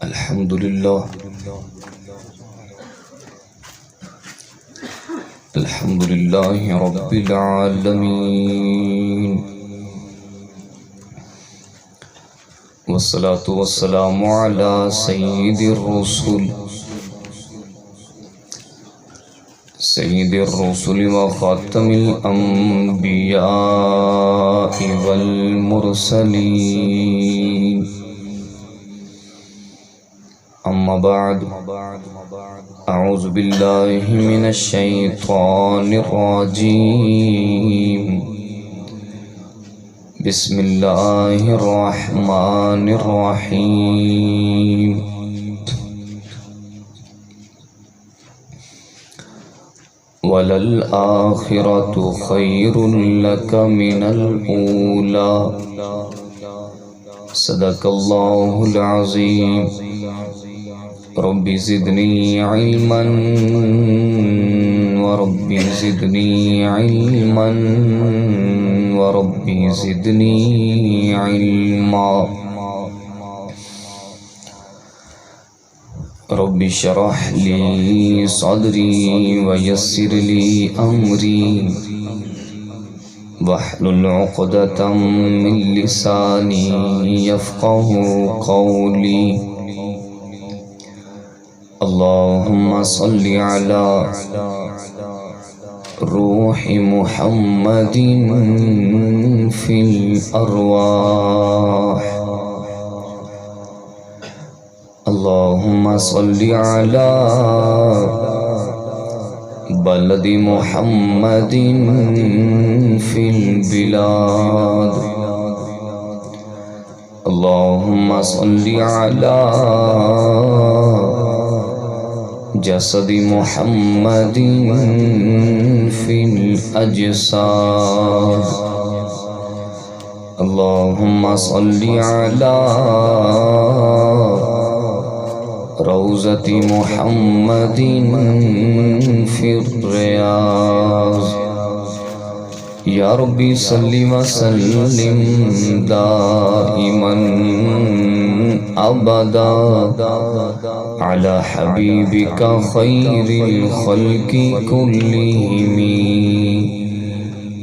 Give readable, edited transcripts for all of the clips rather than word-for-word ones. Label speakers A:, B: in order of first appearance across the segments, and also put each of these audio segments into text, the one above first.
A: الحمد لله الحمد لله رب العالمين، والصلاة والسلام على سيد الرسل وخاتم الأنبياء والمرسلين. أما بعد، أعوذ بالله من الشيطان الرجيم. بسم الله الرحمن الرحيم. وَلَلْآخِرَةُ خَيْرٌ لَكَ مِنَ الْأُولَى. صدق الله العظيم. رب زدني علما ورب زدني علما ورب زدني علما. رب اشرح لي صدري ويسر لي أمري واحلل عقدة من لساني يفقه قولي. اللهم صل على روح محمد في الأرواح. اللهم صل على بلد محمد في البلاد. اللهم صل على جسد محمد في الأجساد. اللهم صل على روضة محمد في الرياض. یا ربی صلی وسلم دائما ابدا على حبیبک خیر الخلق کلہم.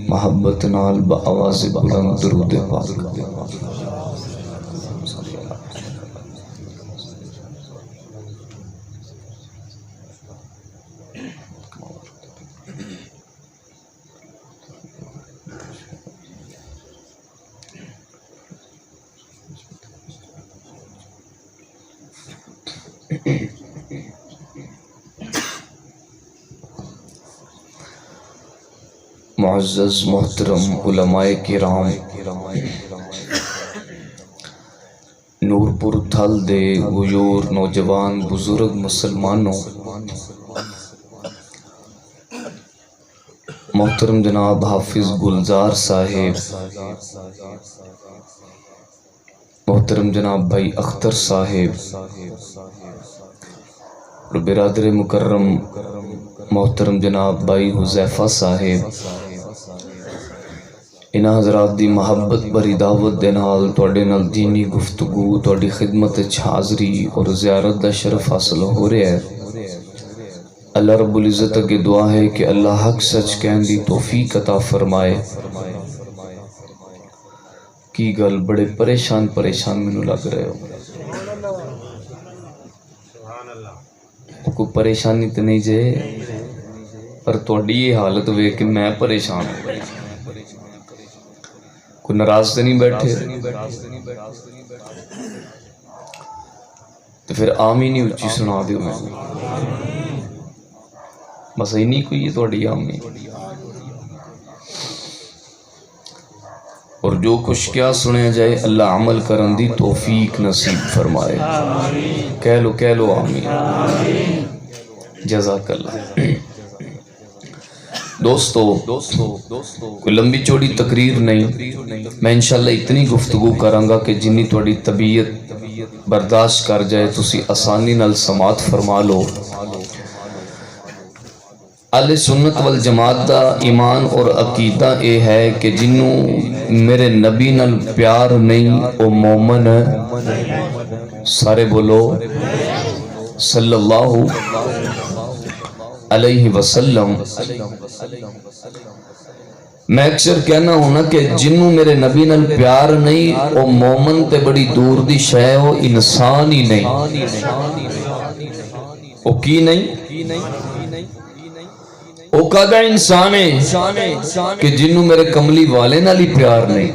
A: محبت نال بآواز بلند درود پاک. معزز محترم علماء کرام، نور پور تھل دے غیور نوجوان بزرگ مسلمانوں، محترم جناب حافظ گلزار صاحب، محترم جناب بھائی اختر صاحب اور برادر مکرم محترم جناب بھائی حذیفہ صاحب، انہاں حضرات دی محبت بری دعوت دے نال تواڈے نال دینی گفتگو، تواڈی خدمت وچ حاضری اور زیارت دا شرف حاصل ہو رہا ہے۔ اللہ رب العزت اگے دعا ہے کہ اللہ حق سچ کہن دی توفیق عطا فرمائے۔ کی گل بڑے پریشان مینوں لگ رہے ہو؟ کوئی پریشانی تے نہیں جے، پر تواڈی یہ حالت ویکھ کے میں پریشان ہوں۔ کوئی ناراض تے نہیں بیٹھے؟ تو پھر آمین ہی اچھی سنا دیو میں، بس اینی کوئی ہے تواڈی آمین۔ اور جو کچھ کیا سنیا جائے اللہ عمل کرن دی توفیق نصیب فرمائے۔ کہہ لو آمین۔ جزاک اللہ۔ دوستو کوئی لمبی چوڑی تقریر نہیں، میں انشاءاللہ اتنی گفتگو کرانگا کہ جنی تواڈی طبیعت برداشت کر جائے تسی آسانی نال سماعت فرما لو۔ اہل سنت والجماعت دا ایمان اور عقیدہ اے ہے کہ جنوں میرے نبی نال پیار نہیں او مومن سارے بولو صلی اللہ علیہ وسلم۔ میں اکثر کہنا ہونا کہ جنوں میرے نبی نال پیار نہیں او مومن تے بڑی دور دی شے او انسان ہی نہیں۔ او کی نہیں؟ او کہدا انسان ہے کہ جنوں میرے کملی والے نال ہی پیار نہیں۔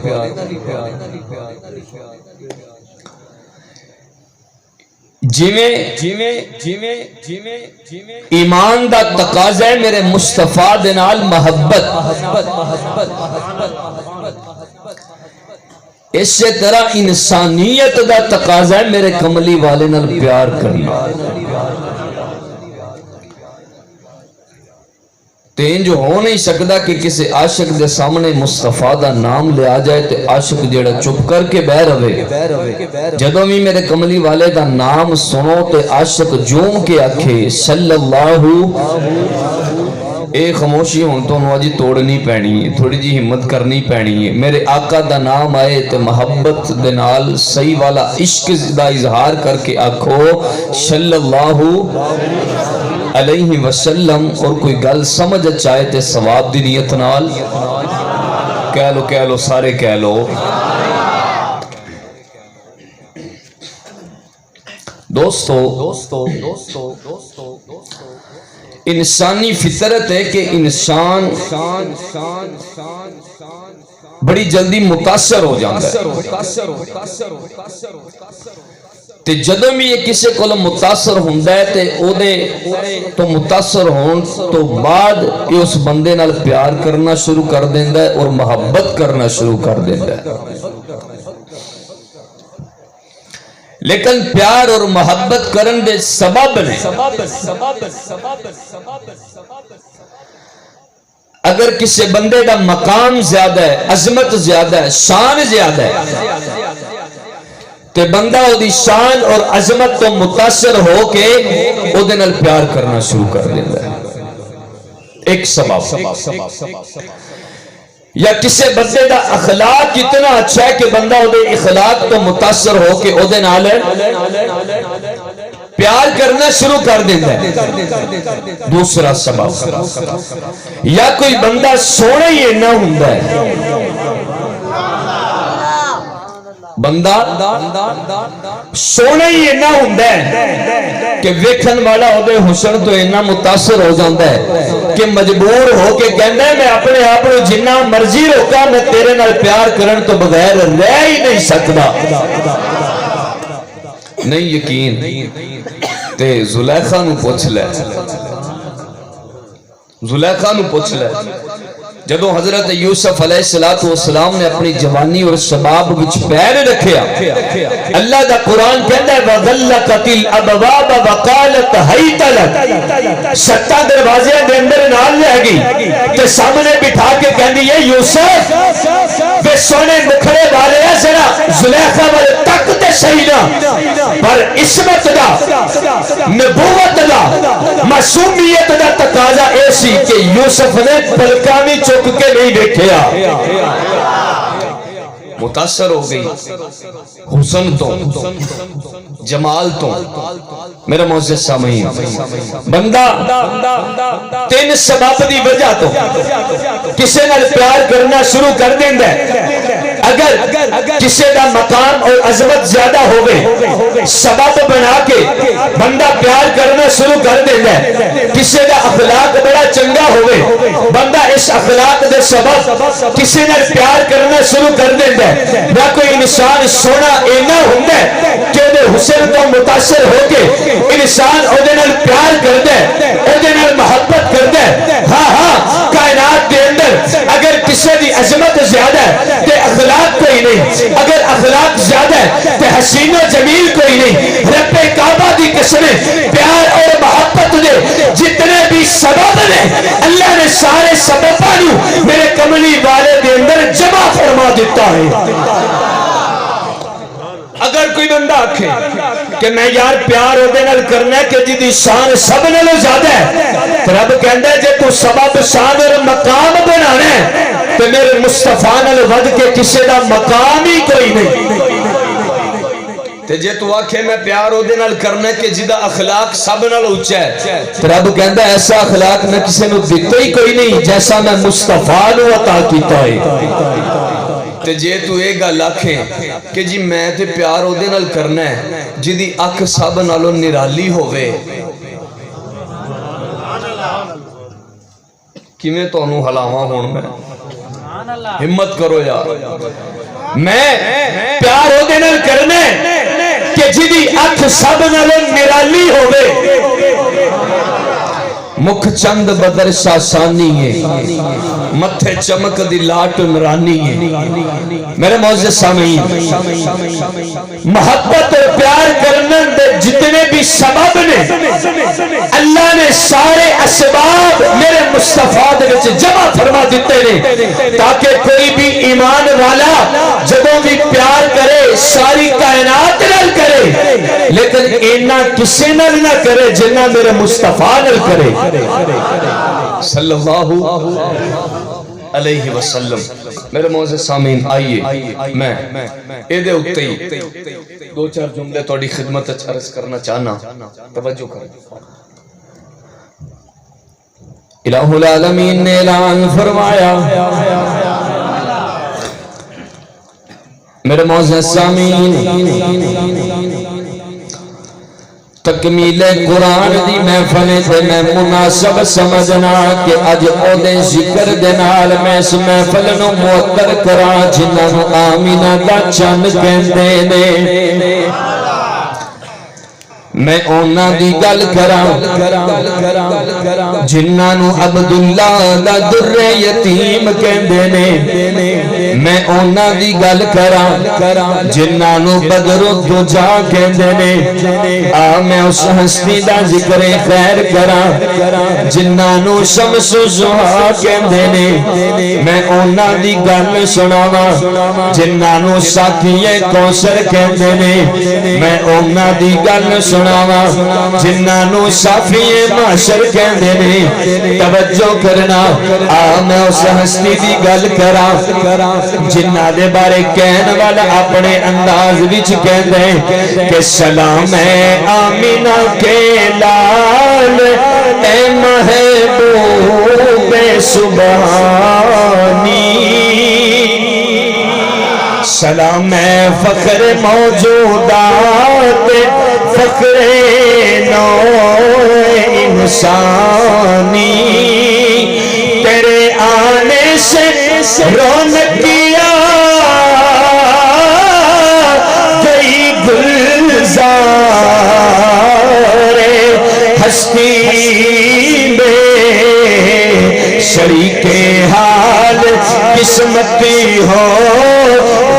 A: ایمان دا تقاضا ہے میرے مصطفیٰ دے نال محبت، اسی طرح انسانیت دا تقاضا ہے میرے کملی والے نال پیار کرنا۔ تین جو ہو نہیں سکتا کہ کسی عاشق دے سامنے مصطفیٰ دا نام لے آ جائے تے عاشق جیڑا چپ کر کے بہ رہے، جدوں بھی میرے کملی والے دا نام سنو تے عاشق جوم کے آکھے صلی اللہ۔ اے خاموشی ہون تو نواجی توڑنی پینی ہے، تھوڑی جی ہمت کرنی پینی ہے۔ میرے آقا دا نام آئے تے محبت دے نال صحیح والا عشق دا اظہار کر کے آکھو صلی اللہ علیہ وسلم، اور کوئی گل سمجھ چاہے تے ثواب دی نیت نال کہہ لو سارے کہہ لو۔ دوستو انسانی فطرت ہے کہ انسان بڑی جلدی متاثر ہو جاتا ہے، تے جدوں بھی یہ کسی کو متاثر ہوندا ہے تے او دے تو متاثر ہون تو بعد یہ اس بندے نال پیار کرنا شروع کر دیندا ہے اور محبت کرنا شروع کر دیندا ہے۔ لیکن پیار اور محبت کرن دے سبب نے، اگر کسی بندے دا مقام زیادہ ہے، عظمت زیادہ ہے، شان زیادہ ہے، تے بندہ او دی شان اور عظمت تو متاثر ہو کے او دے نال پیار کرنا شروع کر دیندا ہے۔ ایک سبب، یا کسی بندے دا اخلاق اتنا اچھا ہے کہ بندہ او دے اخلاق تو متاثر ہو کے او دے نال پیار کرنا شروع کر دیندا ہے۔ دوسرا سبب، یا کوئی بندہ سونا ہی اینا ہوندا ہے، بندہ سونا ہی اینا ہوندا ہے کہ ویکھن والا او دے حسن تو اینا متاثر ہو جاندا ہے کہ مجبور ہو کے کہندا ہے میں اپنے آپ کو جنہ مرضی روکا میں تیرے نال پیار کرن تو بغیر رہ ہی نہیں سکدا۔ نہیں یقین تے زلیخا نو پوچھ لے، زلیخا نو پوچھ لے جدو حضرت یوسف علیہ السلام نے اپنی جوانی اور شباب وچ پیر رکھیا، اللہ دا قرآن کہندا ہے وَغَلَّقَتِ الْأَبْوَابَ وَقَالَتْ هَيْتَ لَكَ، ستا دروازے دے اندر نال لے گئی تے سامنے بٹھا کے کہندی ہے یوسف بے سونے مکھڑے والے ہیں، ذرا زلیخا والے تک تے صحیح نہ، پر عصمت دا، نبوت دا، معصومیت دا تقاضا ایسی کہ یوسف نے پلکانی چک کے نہیں دیکھیا، متاثر ہو گئی حسن تو، جمال تو۔ میرا معزز سامعین، بندہ تین سبب دی وجہ تو کسی نال پیار کرنا شروع کر دیندا ہے۔ اگر کسی دا مقام اور عظمت زیادہ ہوگے سبب بنا کے بندہ پیار کرنا شروع کر دیندا ہے، کسی دا اخلاق بڑا چنگا ہوگے بندہ اس اخلاق دے سبب کسی نال پیار کرنا شروع کر دیندا ہے۔ نہ کوئی انسان سونا اینا ہوندا ہے کہ او دے حسن تو متاثر ہو کے انسان او دے نال پیار کردا ہے، او دے نال محبت کردا ہے۔ ہاں کائنات دے اندر اگر کسی دی عظمت زیادہ ہے تے اخلاق کوئی نہیں، اگر اخلاق زیادہ ہے تے حسین و جمیل کوئی نہیں۔ رب کعبہ دی قسم پیار اور محبت دے جتنے بھی سبب نے اللہ نے سارے سبباں نو میرے کملی والے دے اندر جمع فرما دیتا ہے۔ اگر کوئی بندہ آکھے کہ میں یار پیار او دے نال کرنا ہے کہ جدی شان سب نالوں زیادہ ہے، تو رب کہندا ہے جے تو سبب شان اور مقام بنانا ہے تو میرے مصطفیٰ نال ود کے کسے دا مقام ہی کوئی نہیں۔ تے جے تو آکھے میں پیار او دے نال کرنا ہے کہ جدا اخلاق سب نال اونچا ہے، تو رب کہندا ہے ایسا اخلاق میں کسے نو دتا ہی کوئی نہیں جیسا میں مصطفیٰ نو عطا کیتا ہے۔ تے جے تو اے گل آکھیں کہ جی میں تے پیار او دے نال کرنا ہے جدی اکھ سب نالوں نرالی ہووے، کیویں تانوں ہلاواں ہون میں ہمت کرو یار۔ میں پیار او دے نال کرنا ہے کہ جدی اکھ سب نالوں نرالی ہووے، مکھ چند بدر ساسانی ہے، متھے چمک دی لاٹ عمرانی ہے۔ میرے معزز سامعین، محبت اور پیار کرنے دے جتنے بھی سبب نے اللہ نے سارے اسباب میرے مصطفیٰ دے وچ جمع فرما دیتے نے، تاکہ کوئی بھی ایمان والا جدوں بھی پیار کرے ساری کائنات نال کرے، لیکن اینا کسے نال نہ کرے جنہ میرے مصطفیٰ نال کرے صلی اللہ علیہ وسلم۔ میرے معزز سامعین، آئیے میں اے دے اکتے ہی دو چار جملے توڑی خدمت عرض کرنا چاہنا، توجہ کریں۔ الہ العالمین نے اعلان فرمایا، میرے معزز سامعین، تکمیل قرآن دی محفل تے میں مناسب سمجھنا کہ اج او دے ذکر دے نال میں اس محفل نو معطر کراں جنہاں نو آمینہ دا چن کہندے نے۔ میں اونا دی گل کراں جنہاں نو عبداللہ دا در یتیم کہندے نے۔ میں اونا دی گل کراں جنہاں نو بدر الدجا کہندے نے۔ آ میں اس ہستی دا ذکر خیر کراں جنہاں نو شمس الضحا کہندے نے۔ میں اونا دی گل سناواں جنہاں نو ساقی کوثر کہندے نے۔ میں اونا دی گل جنہاں نو صافی معاشر کہندے نے۔ توجہ کرنا، آ میں اس ہستی دی گل کراں جنہاں دے بارے کہن والا اپنے انداز وچ کہندے کہ سلام ہے آمینہ کے لال اے محبوب سبحانی، سلام ہے فخر موجودات فخر نو انسانی، تیرے آنے سے رونقیاں گئی گلزار ہستی میں، شریک حال قسمتی ہو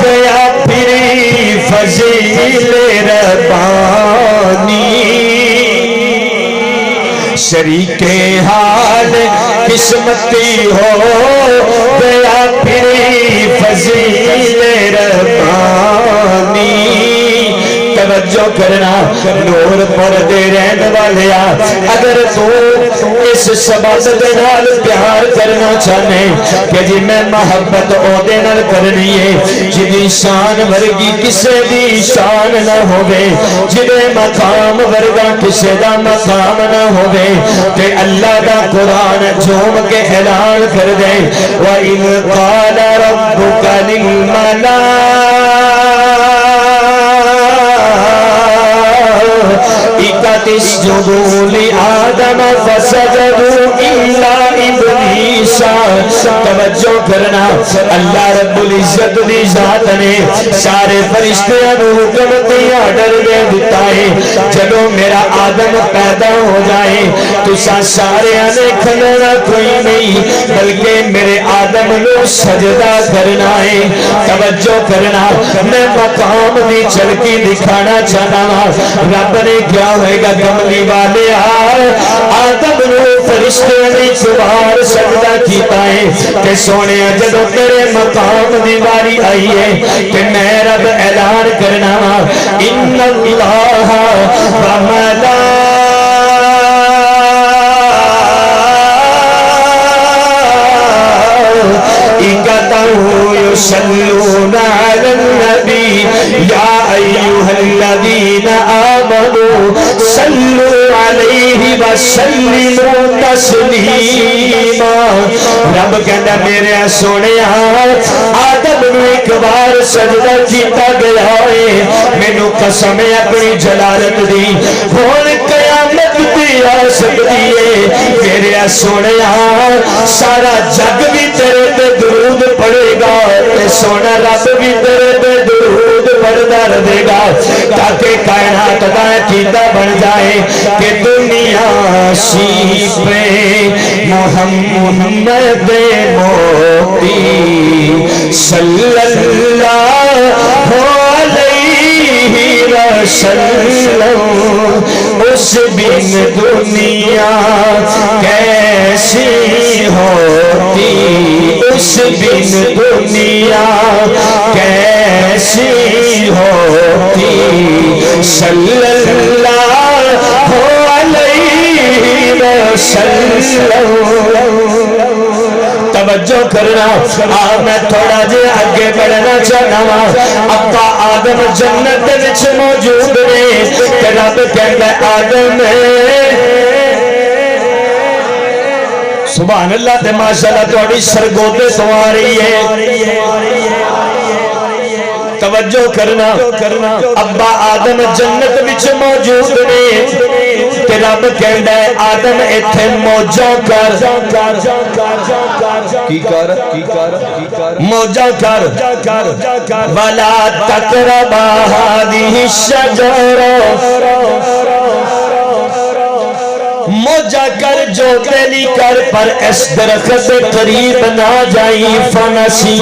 A: گیا پھر فضیل ربانی، شریک حال قسمتی ہو گیا پھر فضیل ربانی۔ توجہ کرنا، نور پردے رہن والیا، اگر تو اس سبب دے نال پیار کرنا چاہنے کہ جی میں محبت او دے نال کرنی ہے جدی شان ورگی کسے دی شان نہ ہوئے، جدے مقام ورگا کسے دا مقام نہ ہوئے، کہ اللہ دا قرآن جھوم کے اعلان کر دے وَإِذْ قَالَ رَبُّكَ اسجدوا لآدم فسجدوا إلا إبلیس۔ توجہ کرنا، اللہ رب العزت دی ذات نے سارے فرشتیاں نو حکم تے آرڈر دے دیتا ہے جدو میرا آدم پیدا ہو جائے تو سارے نے کھلنا کوئی نہیں بلکہ میرے آدم نو سجدہ کرنا ہے۔ توجہ کرنا، میں مقام دی چلکی دکھانا چاہنا، رب نے کیا ہوئے گا کملی والے آدم نو فرشتے نے چبار سجدہ کیتا ہے کہ سونے جدو تیرے مقام دی واری آئی ہے کہ میں رب اعلان کرنا ان ان اللہ وملائکتہ یصلون علی النبی یا ایھا الذین آمنوا صلوا علیہ وسلموا تسلیما۔ رب کہندا میرے سونے آدم نو ایک بار سجدہ کیتا گیا ہے، مینوں قسم ہے اپنی جلالت دی، ہن قیامت دی آ سکتی ہے میرے سونے سارا جگ بھی تیرے تے درود پڑھے گا تے سونا رب بھی تیرے تے درود پڑھدا رہے گا، تاکہ کائنات دا عقیدہ بن جائے کہ دنیا شیف محمد موتی صلی اللہ علیہ وسلم، اس بن دنیا کیسی ہوتی، اس بن دنیا کیسی ہوتی صلی اللہ علیہ وسلم۔ توجہ کرنا، میں تھوڑا جے آگے بڑھنا چاہنا ہوں۔ ابا آدم جنت وچ موجود نے تے رب کہندا آدم سبحان اللہ تے ماشاءاللہ تہاڈی سرگودے تو آ رہی ہے۔ توجہ کرنا، ابا آدم جنت وچ موجود نے تے رب کہندا ہے آدم ایتھے موجاں کر، کی کر موجاں کر، ولا تقربا هذه الشجرة، موجہ کر جو تیلی کر پر اس درخت قریب نہ جائی۔ فنسی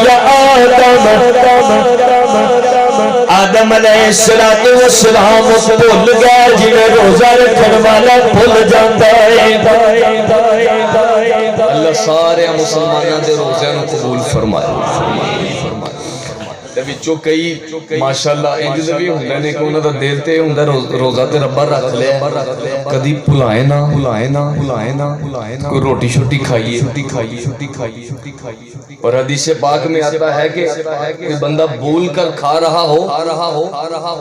A: آدم علیہ السلام بھول گیا جنہیں روزہ رکھن والا بھول جاتا ہے۔ اللہ سارے مسلمانوں دے روزے نو قبول فرمائے۔ وچوں کئی ماشاءاللہ انج دے وی ہوندے نے کہ انہاں دا دل تے ہوندا روزہ تے ربا رکھ لے، کدی بھلائے نہ کوئی روٹی شوٹی کھائیے۔ اور حدیث پاک میں آتا ہے کہ کوئی بندہ بھول کر کھا رہا ہو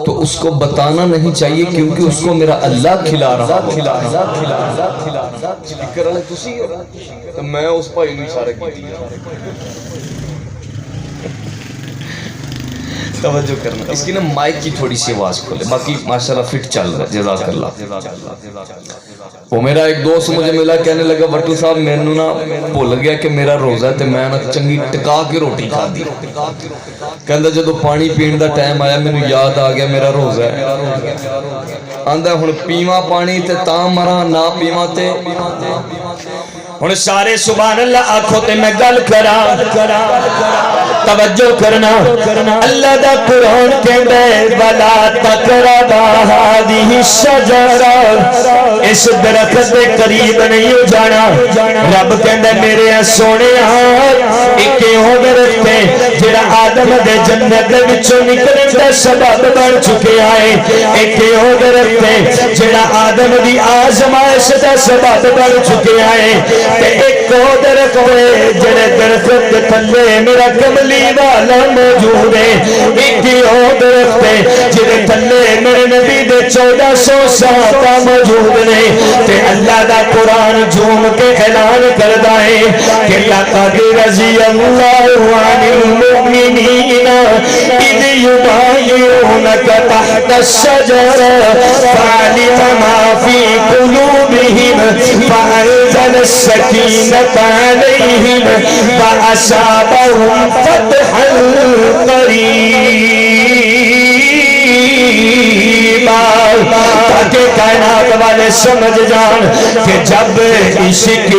A: تو اس کو بتانا نہیں چاہیے کیونکہ اس کو میرا اللہ کھلا رہا ہو۔ تو میں اس بھائی نوں اشارہ کیتی۔ توجہ کرنا، اس کی نا مائک کی تھوڑی سی آواز کھولے، باقی ماشاءاللہ فٹ چل رہا ہے، جزاک اللہ۔ وہ میرا ایک دوست مجھے ملا کہنے لگا بٹو صاحب میں نو نا بھول گیا کہ میرا روزہ ہے تے میں نا چنگی ٹکا کے روٹی کھا دی۔ کہندا جدو پانی پین دا ٹائم آیا مینوں یاد آ گیا میرا روزہ ہے، آندا ہن پیواں پانی تے تاں مراں نہ پیواں تے ہن سارے سبحان اللہ آکھو تے میں گل کراں۔ توجہ کرنا، اللہ دا قرآن کہندا ہے ولا تقربا هذه الشجرة، اس درخت دے قریب نہیں ہو جانا۔ رب کہندا میرے سونےا ایک ہو درخت ہے جڑا آدم دے جنت دے وچوں نکلن دا سبب بن چکیا ہے، ایک ہو درخت ہے جڑا آدم دی آزمائش دا سبب بن چکیا ہے، تے ایک ہو درخت ہے جڑے درخت دے تھلے میرا کملی والا موجود ہے، ایک ہو درخت ہے جڑے تھلے میرے نبی دے 1400 صحابہ موجود نے، تے اللہ دا قرآن جھوم کے اعلان کردا ہے کہ لقد رضی اللہ عن المؤمنین اذ یبایعونک تحت الشجرة فعلم ما فی قلوبہم فأنزل السکینة علیہم وأصابہم فتحا قریبا، تاکہ کائنات والے سمجھ جان کہ جب عشق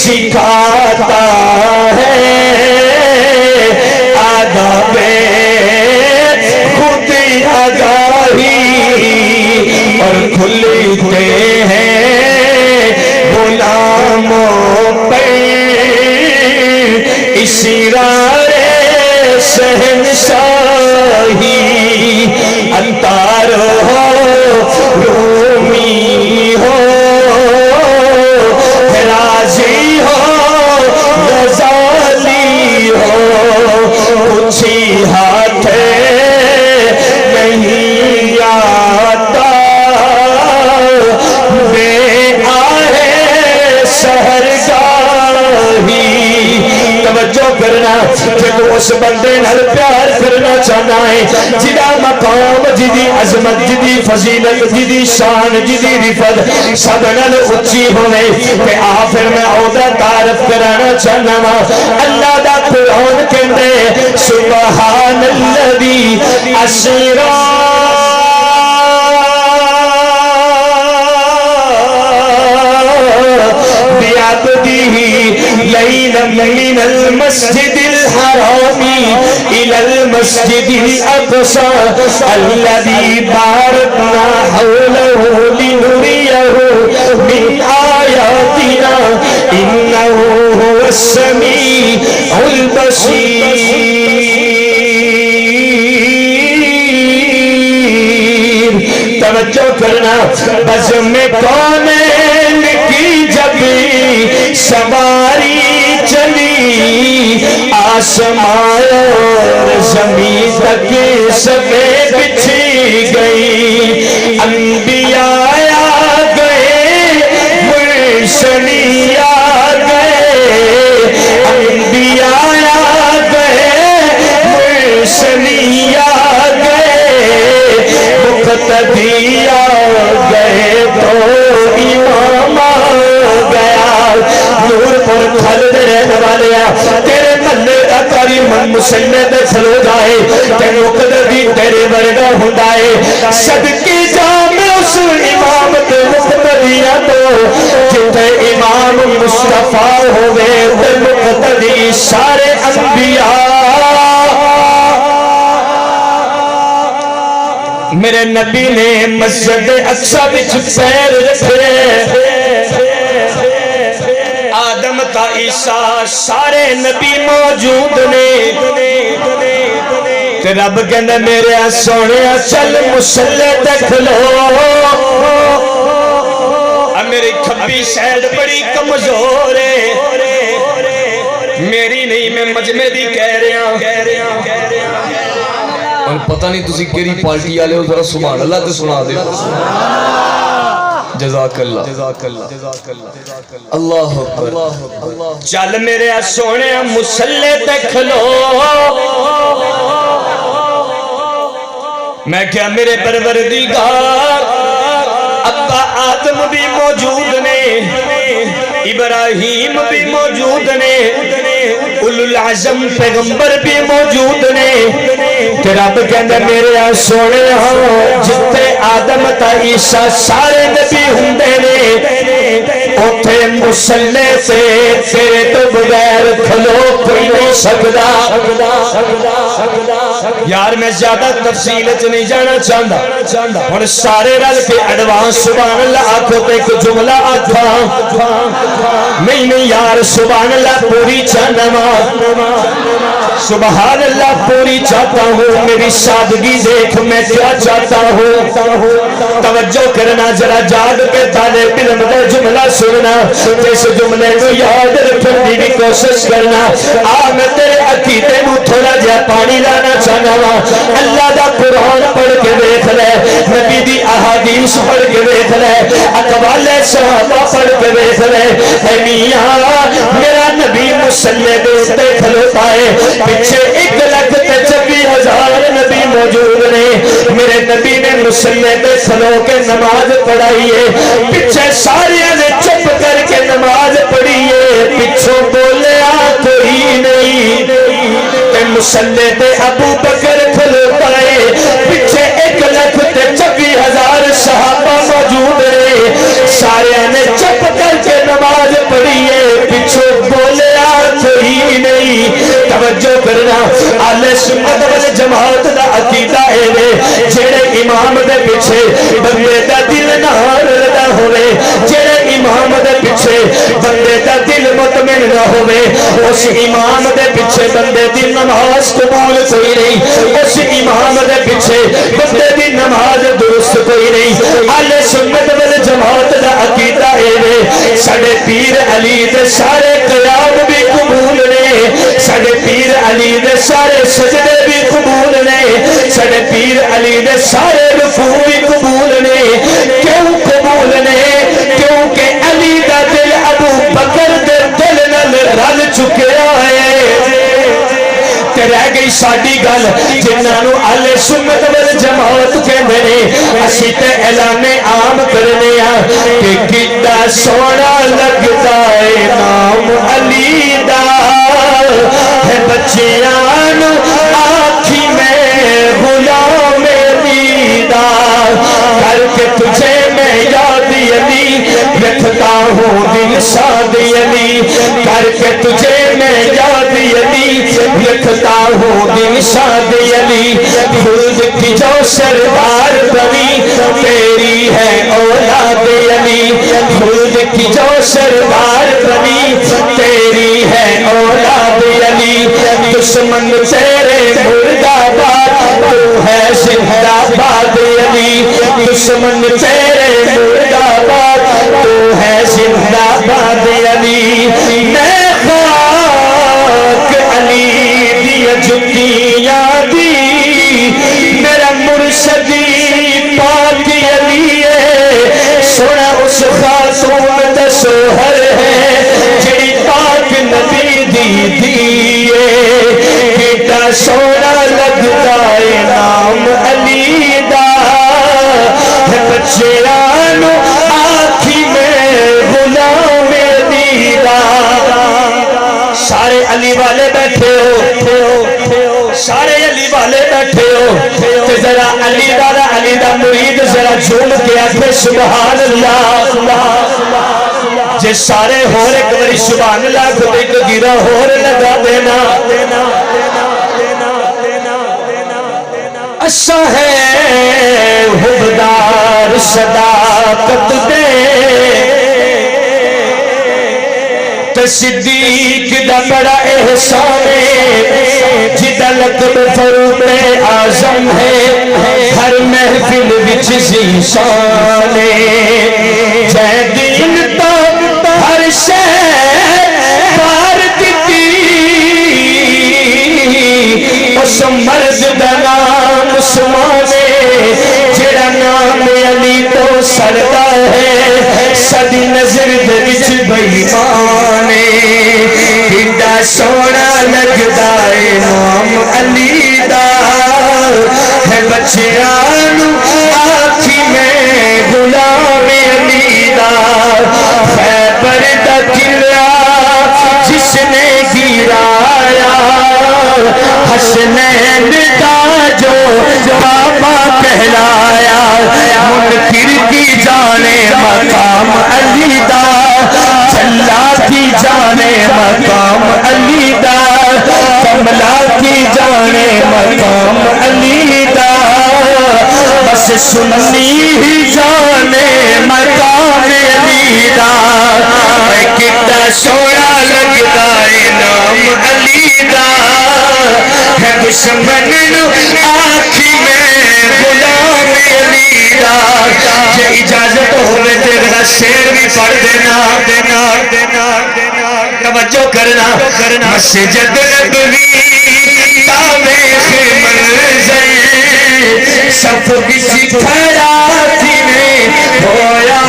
A: سکھاتا ہے آداب خود آگاہی اور کھلتے ہیں غلاموں پر اسرار شہنشاہی،
B: بندے نال پیار کرنا چاہنا ہے جدا مقام جدی عظمت جدی فضیلت جدی شان جدی رفت سب نال اچھی ہوئے کہ آخر میں عہدہ تعارف کرانا چاہنا وا اللہ دا قرآن کہندے سبحان الذی اسرا ليلا من المسجد الحرام إلى المسجد الأقصى الذي باركنا حوله لنريه من آياتنا إنه هو السميع البصير توجہ کرنا بزم کونین کی جب سواری چلی آسمان اور زمین تک سبے بچھی گئی انبیاء آ گئے مرسلی آ گئے انبیاء آ گئے مرسلی آ گئے مقتدی آ گئے تو امام آ گیا نور پر کھل دے رہنے والیا تیرے ملے کا کاری من مسلح دے کھلو جائے تے مقتدی تیرے ورگا ہندائے صدقی جام اس امام تے مقتدیاں تو جتے امام مصطفیٰ ہوئے تے مقتدی سارے انبیاء میرے نبی نے مسجد اقصی وچ پیر رکھے آدم تا عیسیٰ سارے نبی موجود نے تے رب کہندے میرے سونے چل مصلی تے کھلو میری کھبی سائیڈ بڑی کمزور ہے میری نہیں میں مجمع دی کہہ رہا
A: اور پتہ نہیں تسی کیری پارٹی والے ہو ذرا سبحان اللہ تے سنا دے جزاک اللہ اللہ اکبر
B: چل میرے سونے مصلی تے کھلو میں کیا میرے پروردگار ابا آدم بھی موجود نے ابراہیم بھی موجود نے اولو العظم پیغمبر بھی موجود نے تے رب کہندے میرے سونے ہاں جتے آدم تا عیسیٰ سارے نبی ہوندے نے اوتھے مصلی سے تیرے تو بغیر کھلو کوئی نہیں سکدا یار میں زیادہ تفصیل چ نہیں جانا چاہتا اور سارے رل کے ایڈوانس سبحان اللہ آنکھوں پہ ایک جملہ آتھا نہیں یار سبحان اللہ پوری چاہنا سبحان اللہ پوری چاہتا ہوں میری سادگی دیکھ میں کیا چاہتا ہوں توجہ کرنا ذرا جاگ کے تالے علم کا جملہ سننا جس جملے کو یاد رکھنے کی کوشش کرنا میں تیرے عقیدے کو تھوڑا جہا پانی لانا چاہنا وا اللہ دا قرآن پڑھ کے دیکھ لے نبی دی احادیث پڑھ کے دیکھ لے اقوال صحابہ پڑھ کے دیکھ لے اے میاں میرا نبی مصلی دے تے کھلوتا ہے پیچھے 1,26,000 نبی موجود نے میرے نبی نے مصلی تے کھلو کے نماز پڑھائی ہے پیچھے سارے نے چپ کر کے نماز پڑھی ہے پیچھوں بولیا کوئی نہیں مصلی تے ابو بکر کھلوتا ہے پیچھے 1,26,000 صحابہ موجود ہے سارے نے چپ کر کے نماز پڑھی ہے پیچھوں بولیا کوئی نہیں توجہ کرنا اہل سنت والجماعت دا عقیدہ ہے جڑے امام دے پیچھے بندے دا دل نہ رلدا ہوے جڑے امام دے پیچھے بندے دا دل مطمئن نہ ہوے اس امام دے پیچھے بندے دی نماز قبول کوئی نہیں اس امام دے پیچھے بندے دی نماز درست کوئی نہیں اہل سنت والجماعت دا عقیدہ ہے ساڈے پیر علی دے سارے قیام بھی قبول نے ساڈے پیر علی دے سارے سجدے بھی قبول نے ساڈے پیر علی دے سارے رکوع بھی قبول نے کیوں قبول نے کیونکہ علی دا دل ابو بکر دے دل نال رل چکیا ہے رہ ساڈی گل جنہاں نو اہل سنت والجماعت کہندے نے اسی تے اعلان عام کرنے ہاں کہ کڈا سونا لگدا ہے نام علی دا ہے بچیاں نو آکھی میں غلام دیدار کر کے تجھے میں یاد علی رکھتا ہوں دل شاد علی کر کے تجھے میں یاد علی رکھتا ہوں دل شاد علی خود کی جو سردار بنی تیری ہے اولاد علی خود کی جو سردار بنی تیری ہے اولاد علی دشمن تیرے مردہ باد تو ہے زندہ باد علی دشمن تیرے مردہ باد تو ہے زندہ باد علی میں خاک علی دی جتیاں دی میرا مرشدی پاک علی ہے سونا اس خاتون دا شوہر ہے جڑی پاک نبی دی دیئے کیتا سونا لگتا ہے نام علی دا ہے بچیانو آکھی میں غلام دیدہ سارے علی والے بیٹھے ہو سارے علی والے بیٹھے ہو تے ذرا علی دا مرید ذرا جھوم کے آکھے سبحان اللہ جے سارے ہور ایک بری سبحان اللہ کو ایک گیرہ ہور لگا دینا اچھا ہے حبدار صداقت دے صدیق دا بڑا احسان ہے جدا لقب فاروق اعظم ہے ہر محفل وچ ذیشان ہے جے دین تو ہر شے پار دتی اس مرد دا نام عثمان ہے جڑا نام علی تو سڑتا ہے سدی نظر دے وچ بے ایمان کڈا سونا لگدا ہے نام علی دا ہے بچیاں نو آکھی میں غلام علی دا خیبر دا قلعہ جس نے گرایا حسنین دا جو بابا کہلایا منکر کی جانے مقام علی دا چلا کی جانے مقام علی دا کملا کی جانے مقام علی دا بس سنی ہی جانے مقام علی دا کتنا سونا لگتا ہے نام علی دا ہے دشمن آنکھی میں غلام علی دا جے اجازت ہوئے تیرا شیر بھی پڑھ دینا توجہ کرنا مسجد نبوی تاریخ منظر صف بچ کھڑا تھی میں ہویا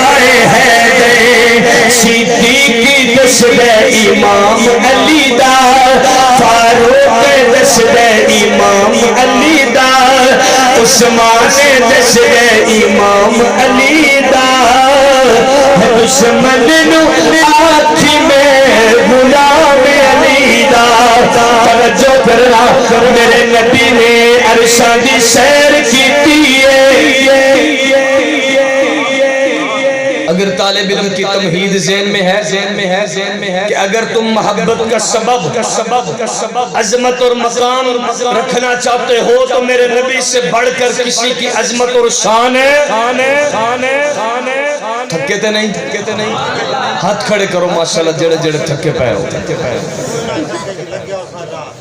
B: ہے دے صدیق دسد امام علی دا فاروق دسد امام علی دا عثمان دسد امام علی دا دشمن نو آنکھی میں غلام علی دا توجہ کرنا میرے نبی نے عرشاں دی سیر کیتی ہے
A: اگر طالب علم کی تمہید ذہن میں ہے کہ اگر تم محبت کا سبب عظمت اور مقام رکھنا چاہتے ہو تو میرے نبی سے بڑھ کر کسی کی عظمت اور شان ہے تھکے تے نہیں ہاتھ کھڑے کرو ماشاءاللہ جڑے جڑے تھکے پائے ہو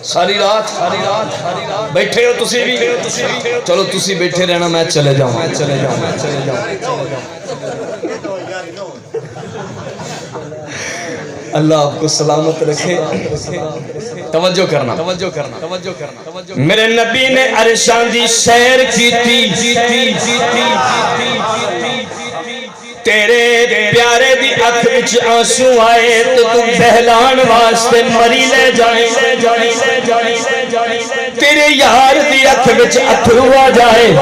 A: ساری رات بیٹھے ہو تسی بھی چلو تسی بیٹھے رہنا میں چلے جاؤں اللہ آپ کو سلامت رکھے توجہ کرنا
B: میرے نبی نے عرشاں دی سیر کیتی تیرے پیارے بیٹے دی اکھ وچ آنسو آئے تو تو بہلان واسطے مری لے جائے تیرے یار دی اکھ وچ اتھرو آ جائے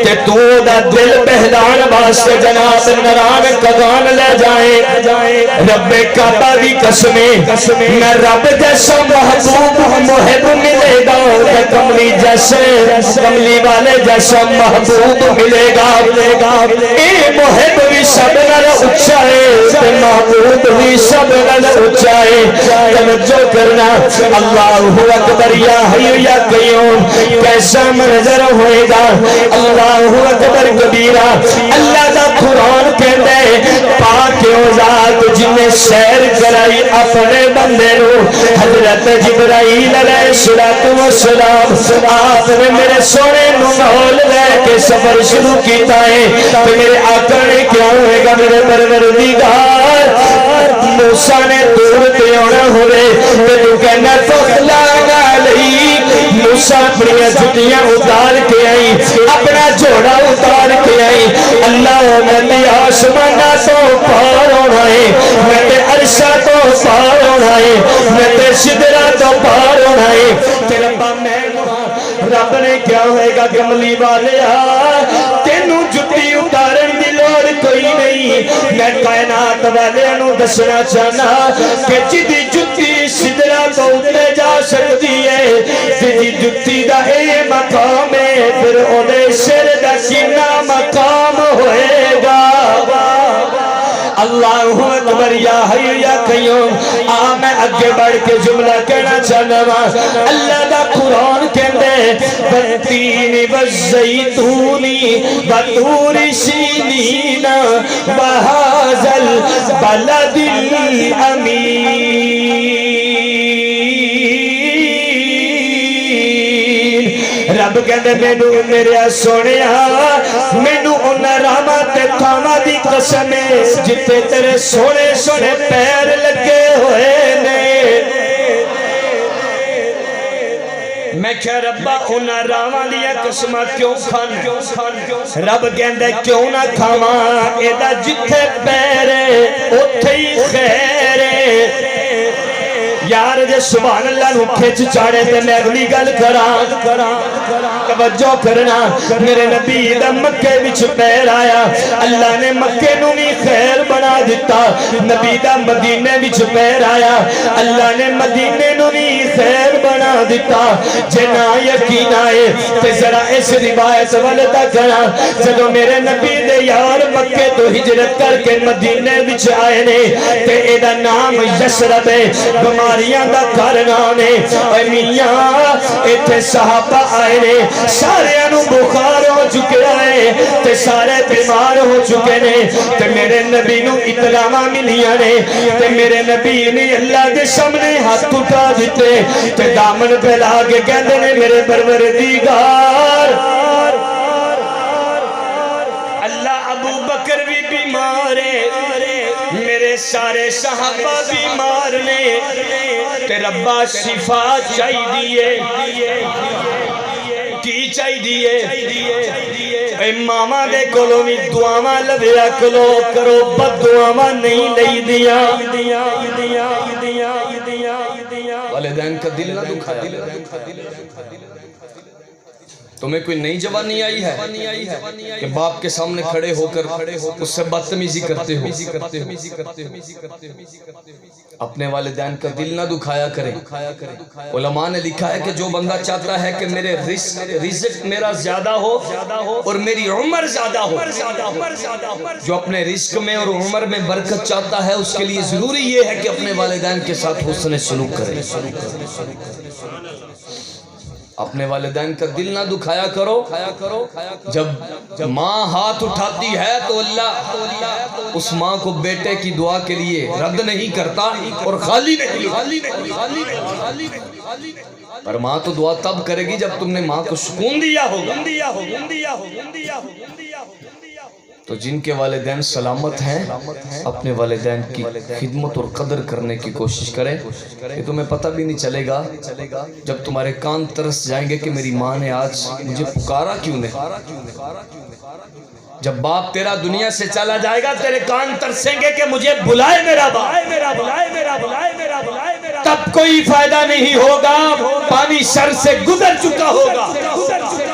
B: تے تو دا دل بہلان واسطے جناب نران قدان لے جائے رب کعبہ دی قسمیں میں رب جیسا محبوب محب ملے گا کملی جیسے کملی والے جیسا محبوب ملے گا اے محب بھی سب نال اچھا ہے محبوب بھی سب نال اچھا ہے توجہ کرنا اللہ اکبر یا حی یا قیوم کیسا منظر ہوئے گا اللہ اکبر کبیرہ اللہ دا قرآن کہتا ہے پاک او ذات جنہیں سیر کرائی اپنے بندے نو حضرت جبرائیل علیہ السلام آپ نے میرے سونے نو ماحول لے کے سفر شروع کیتا ہے تو میرے آقا نے کیا ہوئے گا میرے پروردگار موسیٰ نے دور تے ہونا ہوئے تو کہنا فخلانا علیہ موسیٰ اپنی جھٹیاں اتار کے آئی اپنا جوڑا اتار کے آئی اللہ میں آسمانہ تو پار ہونا ہے میں تے عرشہ تو پار ہونا ہے میں تے شدرہ تو پار ہونا ہے تے ربا میں رب نے کیا ہوئے گا کملی والے تینوں جھٹی اتارن دی لوڑ کوئی نہیں میں کائنات والے انہوں دسنا چاہنا کہ جدی جھٹی شدرہ تو اتنے جا سکتی ہے جدی جھٹی دا اے مقام ہے پھر انہیں سر دا کنا مقام ہوئے گا اللہ اکبر یا حی یا قیوم میں اگے بڑھ کے جملہ کہنا چاہنا اللہ دا قرآن کہندے والتین والزیتون وطور سینین وہذا البلد الامین رب کہندے مینوں میرے سونیا مینوں انہاں راہاں تے تھاواں دی قسم ہے جتے تیرے سونے سونے پیر لگے ہوئے نے میں کہا ربا انہاں راہاں دیا قسمہ کیوں کھان رب کہندے کیوں نہ کھاواں ایدا جتھے پیر اوتھے ہی خیر یار جے سبحان اللہ نو کھچ چاڑے تے میں اگلی گل کراں توجہ کرنا میرے نبی دا مکے وچ پیر آیا اللہ نے مکے نو بھی خیر بنا دیتا نبی دا مدینے وچ پیر آیا اللہ نے مدینے نو بھی خیر بنا دیتا جے نہ یقین آئے تے ذرا اس روایت والدا کرا جدوں میرے نبی دے یار مکے تو ہجرت کر کے مدینے وچ آئے نے تے اے دا نام یثرب ہے بیماریاں دا گھر نام ہے اے میاں ایتھے صحابہ آئے نے سارے انو بخار ہو چکے آئے تے سارے بیمار ہو چکے نے تے میرے نبی نو اطلاع ملیاں نے تے میرے نبی نے اللہ دے سامنے ہاتھ اٹھا دیتے تے دامن پھیلا کے کہندے نے میرے پروردگار اللہ ابو بکر بھی بیمار ہے میرے سارے صحابہ بیمار نے تے ربا شفا چاہی دیئے کی چاہی دیئے اے ماما دے کولو بھی دعاواں لبیا کرو بد دعاواں نہیں لئی دیا
A: والدین کا دل نہ دکھایا تمہیں کوئی نئی جوانی آئی ہے کہ باپ کے سامنے کھڑے ہو کر اس سے بدتمیزی کرتے ہو اپنے والدین کا دل نہ دکھایا کرے علماء نے لکھا ہے کہ جو بندہ چاہتا ہے کہ میرے رزق میرا زیادہ ہو اور میری عمر زیادہ ہو جو اپنے رزق میں اور عمر میں برکت چاہتا ہے اس کے لیے ضروری یہ ہے کہ اپنے والدین کے ساتھ حسن سلوک کرے اپنے والدین کا دل نہ دکھایا کرو جب ماں ہاتھ اٹھاتی ہے تو اللہ اس ماں کو بیٹے کی دعا کے لیے رد نہیں کرتا اور خالی نہیں پر ماں تو دعا تب کرے گی جب تم نے ماں کو سکون دیا ہوگا تو جن کے والدین سلامت ہیں اپنے والدین کی خدمت اور قدر کرنے کی کوشش کریں. یہ تمہیں پتہ بھی نہیں چلے گا جب تمہارے کان ترس جائیں گے کہ میری ماں نے آج مجھے پکارا کیوں نہیں. جب باپ تیرا دنیا سے چلا جائے گا تیرے کان ترسیں گے کہ مجھے بلائے میرا باپ. تب کوئی فائدہ نہیں ہوگا، پانی سر سے گزر چکا ہوگا.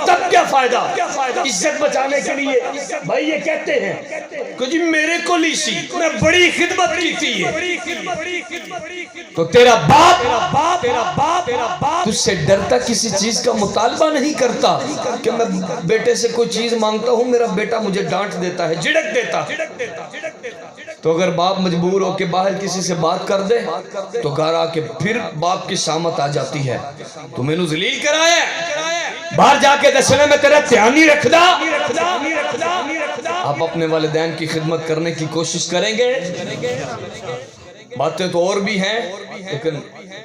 A: تب کیا فائدہ؟ عزت بچانے کے لیے بھائی یہ کہتے ہیں کہ جی میرے کو لیسی میں بڑی خدمت کی تھی. تو تیرا باپ تجھ سے ڈرتا، کسی چیز کا مطالبہ نہیں کرتا کہ میں بیٹے سے کوئی چیز مانگتا ہوں میرا بیٹا مجھے ڈانٹ دیتا ہے، جھڑک دیتا. تو اگر باپ مجبور ہو کے باہر کسی سے بات کر دے تو گھر آ کے پھر باپ کی شامت آ جاتی ہے. تو میں نے ذلیل کرایا باہر جا کے دسنے میں تیرا دھیان نہیں رکھدا. آپ اپنے والدین کی خدمت کرنے کی کوشش کریں گے. باتیں تو اور بھی ہیں لیکن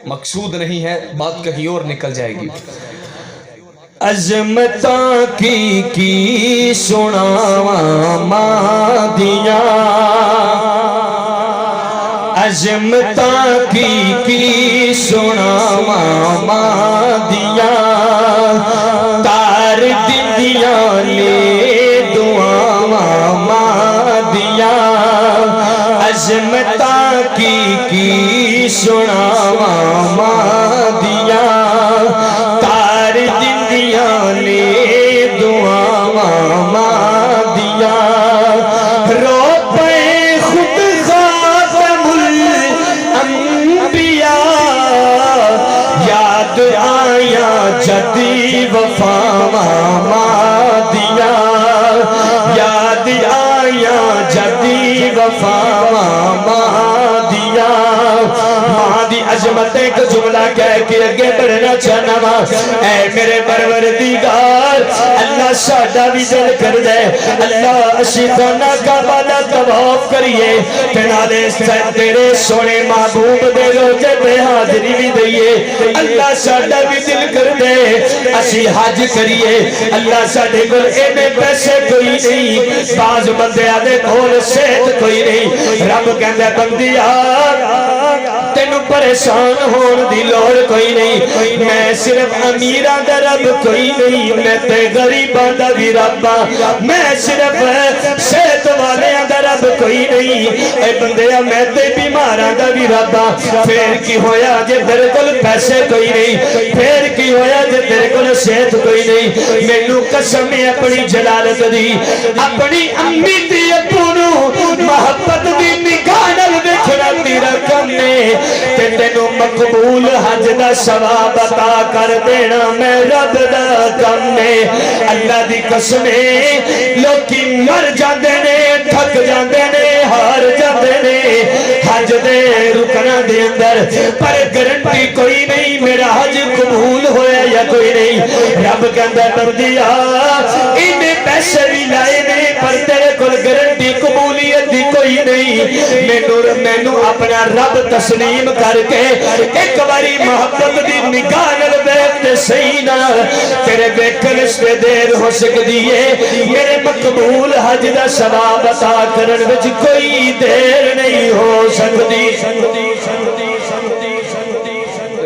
A: مقصود نہیں ہے، بات کہیں اور نکل جائے گی.
B: عظمتاں کی سناواں مادیاں، عظمتاں کی سناواں مادیاں، تار دندیاں نے دعاواں مادیاں. عظمتاں کی سناواں مادیاں، تار دندیاں نے دعاواں مادیاں. رو پے خود خاتم الانبیاء، یاد آیا جدی وفاواں مادیاں. یاد آیا جدی وفاواں مادیاں. ماں دی عظمت ایک جملہ کہہ کے اگے بڑھنا چاہنا وا. اے میرے پروردگار اللہ ساڈا بھی دل کر دے اللہ اسی خانہ کعبہ دا طواف کریے تے نالے تیرے سونے محبوب دے روزے تے حاضری بھی دئیے. اللہ ساڈا بھی دل کر دے اسی حج کریے. اللہ ساڈے کول اینے پیسے کوئی نہیں، بعض بندیاں دے کول صحت کوئی نہیں. رب کہندا بندیا تینوں پریشان ہون دی لوڑ کوئی نہیں. میں صرف امیراں دا رب کوئی نہیں، میں تے غریباں دا بھی رب ہاں. میں صرف صحت والیاں دا رب کوئی نہیں، اے بندیا میں تے بیماراں دا بھی رب ہاں. پھر کی ہویا جے تیرے کول پیسے کوئی نہیں، پھر کی ہویا جے تیرے کول صحت کوئی نہیں. مینوں قسم ہے اپنی جلالت دی، اپنی امی دی ابو نوں محبت دی نگاہ نال ویکھنا تیرا کم ہے تے تینوں مقبول حج دا ثواب عطا کر دینا میں رب دا کم ہے. اللہ دی قسم ہے لوکی مر جاندے نے، تھک جاندے نے، ہار جاندے نے حج دے رکناں دے اندر، پر گارنٹی کوئی نہیں میرا حج قبول ہویا یا کوئی نہیں. رب کہندا بندیا اینے پیسے بھی لائے نے پر تیرے کول گارنٹی قبولیت دی کوئی نہیں. مینوں اپنا رب تسلیم کر کے ایک باری محبت دی نگاہ نال ویکھ تے صحیح نہ تیرے ویکھن سے دیر ہو سکدی ہے. میرے مقبول حج دا ثواب عطا کرن وچ کوئی دیر نہیں ہو سکدی.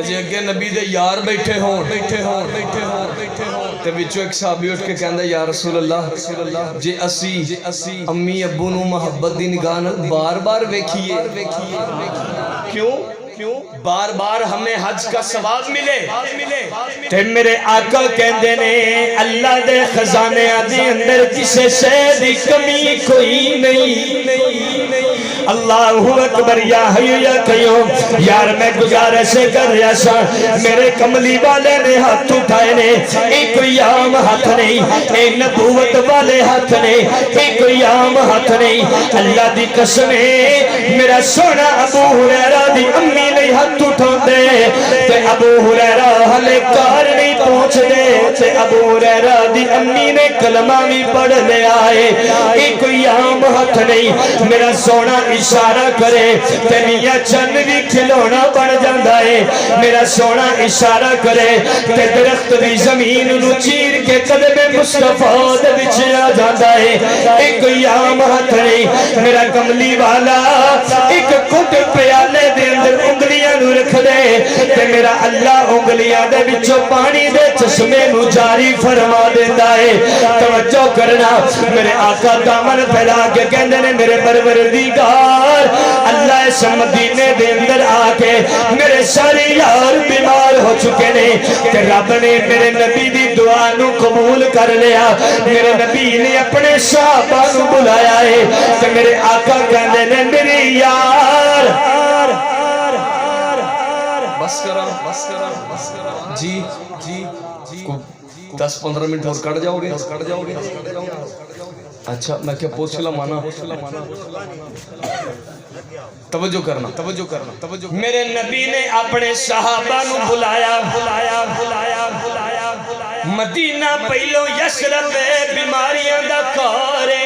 A: جی اگے نبی دے یار بیٹھے ہون تے وچوں ایک صحابی اٹھ کے کہندا یا رسول اللہ جے اسی امی ابو نوں محبت دی نگاہ نال بار بار ویکھیے کیوں بار بار ہمیں حج کا ثواب ملے.
B: تے میرے آقا کہندے نے اللہ دے خزانے دے اندر کسے شے دی کمی کوئی نہیں. اللہ اکبر یا حی یا قیوم. یار میں گزارش کر رہا سا میرے کملی والے نے ہاتھ اٹھائے نے، ایک کوئی عام ہاتھ نہیں، اے نبوت والے ہاتھ نہیں، ایک کوئی عام ہاتھ نہیں. اللہ دی قسم ہے میرا سونا ابو ہریرہ دی امی نہیں ہاتھ اٹھا دے تے ابو ہریرہ ہلے کار نہیں پہنچ پہنچ دے تے ابو ہریرہ دی امی نے کلمہ بھی پڑھ لیا ہے. ایک کوئی عام ہاتھ نہیں, میرا سونا اشارہ کرے تے میاں چند بھی کھلونا بن جاندہ ہے. میرا سونا اشارہ کرے تے درخت بھی زمین نو چیر کے قدم مصطفیٰ دے وچ آ جاندہ ہے. ایک کوئی عام ہاتھ نہیں, میرا کملی والا ایک کٹ پیالے دے اندر انگلیاں نو رکھ دے تے میرا اللہ انگلیاں دے وچوں پانی دے چشمے نو جاری فرما دیتا ہے. توجہ کرنا, میرے آقا دامن پھیلا کے کہندے نے میرے پروردگار اللہ اس مدینے دے اندر آ کے میرے سارے یار بیمار ہو چکے نے تے رب نے میرے نبی دی دعا نو قبول کر لیا. میرے نبی نے اپنے صحابہ نو بلایا ہے تے میرے آقا کہندے نے میرے یار
A: بس کرا جی 10-15 منٹ اور کٹ جاؤ گے. اچھا میں کیا پوچھ لا مانا, توجہ کرنا.
B: میرے نبی نے اپنے صحابہ نو بلایا. مدینہ پہلو یسرب بیماریاں دا کارے.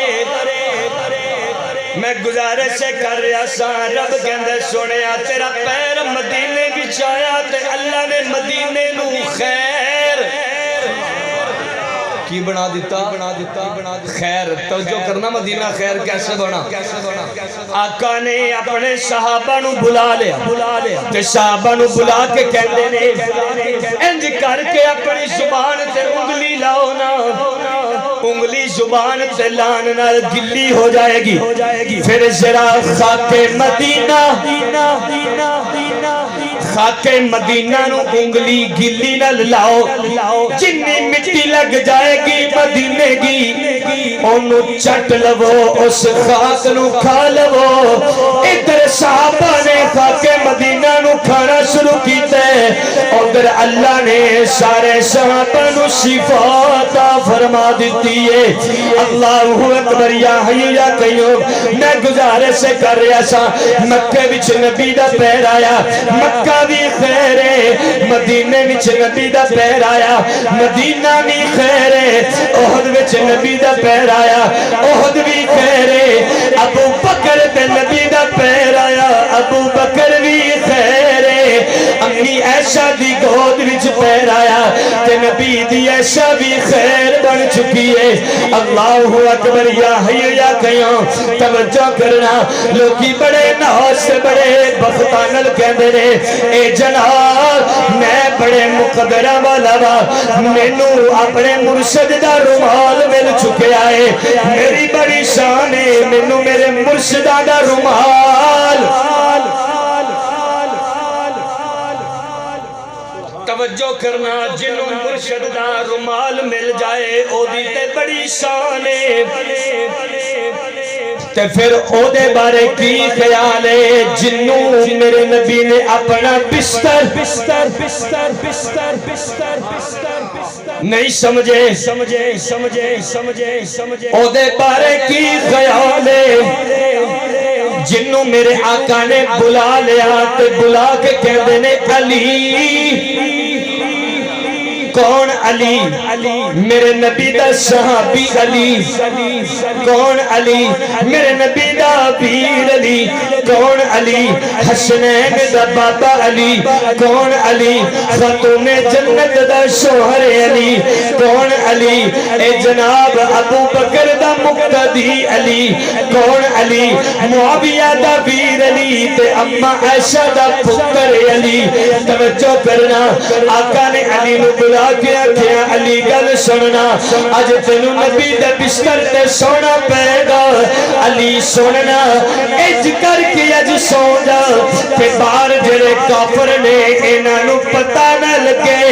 B: میں گزارش کر رہا سا, رب کہندے سنیا تیرا پیر مدینے وچ آیا تے اللہ نے مدینے نو خیر
A: کی بنا دیتا خیر. توجہ کرنا, مدینہ خیر کیسے بنا؟
B: آقا نے اپنے صحابہ نو بلا لیا تے صحابہ نو بلا کے کہندے نے انج کر کے اپنی زبان تے انگلی لاؤ نا, انگلی زبان تے لان نال گلی ہو جائے گی. پھر ذرا خاک مدینہ نو انگلی گلی نال لاؤ, جنی مٹی لگ جائے گی مدینے گی انو چٹ لو, اس خاک نو کھا لو. ادھر صحابہ نے خاک مدینہ نو کھانا شروع کیتے, ادھر اللہ نے سارے صحابہ نو شفا عطا فرما دیتی ہے. اللہ اکبر یا حی یا قیوم. میں گزارش کر رہا سا, مکہ وچ نبی دا پیر آیا, مکہ بھی خیر ہے, مدینے وچ نبی دا پیر آیا, مدینہ بھی خیر ہے, احد وچ نبی دا پیر آیا, احد بھی خیر ہے, ابو بکر تے نبی دا پیر آیا, ابو بکر بھی خیر ہے, امی عائشہ دی گود وچ پیر آیا تے نبی دی عائشہ بھی خیر بن چکی ہے. اللہ اکبر یا حی یا قیوم. توجہ کرنا, لوکی بڑے ناز سے بڑے بختانل کہندے نے اے جناب میں بڑے مقدرہ والا وا, مینوں اپنے مرشد دا رومال مل چکیا ہے. میری بڑی شان ہے, مینوں میرے مرشدہ دا رومال. توجہ کرنا, جنوں مرشد دا رومال مل جائے او دی تے بڑی شان ہے. تے پھر او دے بارے کی خیال ہے, جنوں میرے نبی نے اپنا بستر نہیں سمجھے او دے بارے کی خیال ہے, جنوں میرے آقا نے بلا لیا تے بلا کے کہندے نے علی. کون علی؟ میرے نبی دا صحابی علی. کون علی؟ میرے نبی دا پیر علی. کون علی؟ حسنین دا بابا علی. کون علی؟ خاتون جنت دا شوہر علی. کون علی؟ اے جناب ابو بکر دا مقتدی علی. کون علی؟ معاویہ دا پیر علی تے اما عائشہ دا پتر علی. توجہ کرنا, آقا نے علی نو بلا کیا علی گل سننا, اج تینوں نبی دے بستر تے سونا پے گا. علی سننا, اج کر کے اج سو جا کہ باہر جڑے کافر نے انہاں نو پتہ نہ لگے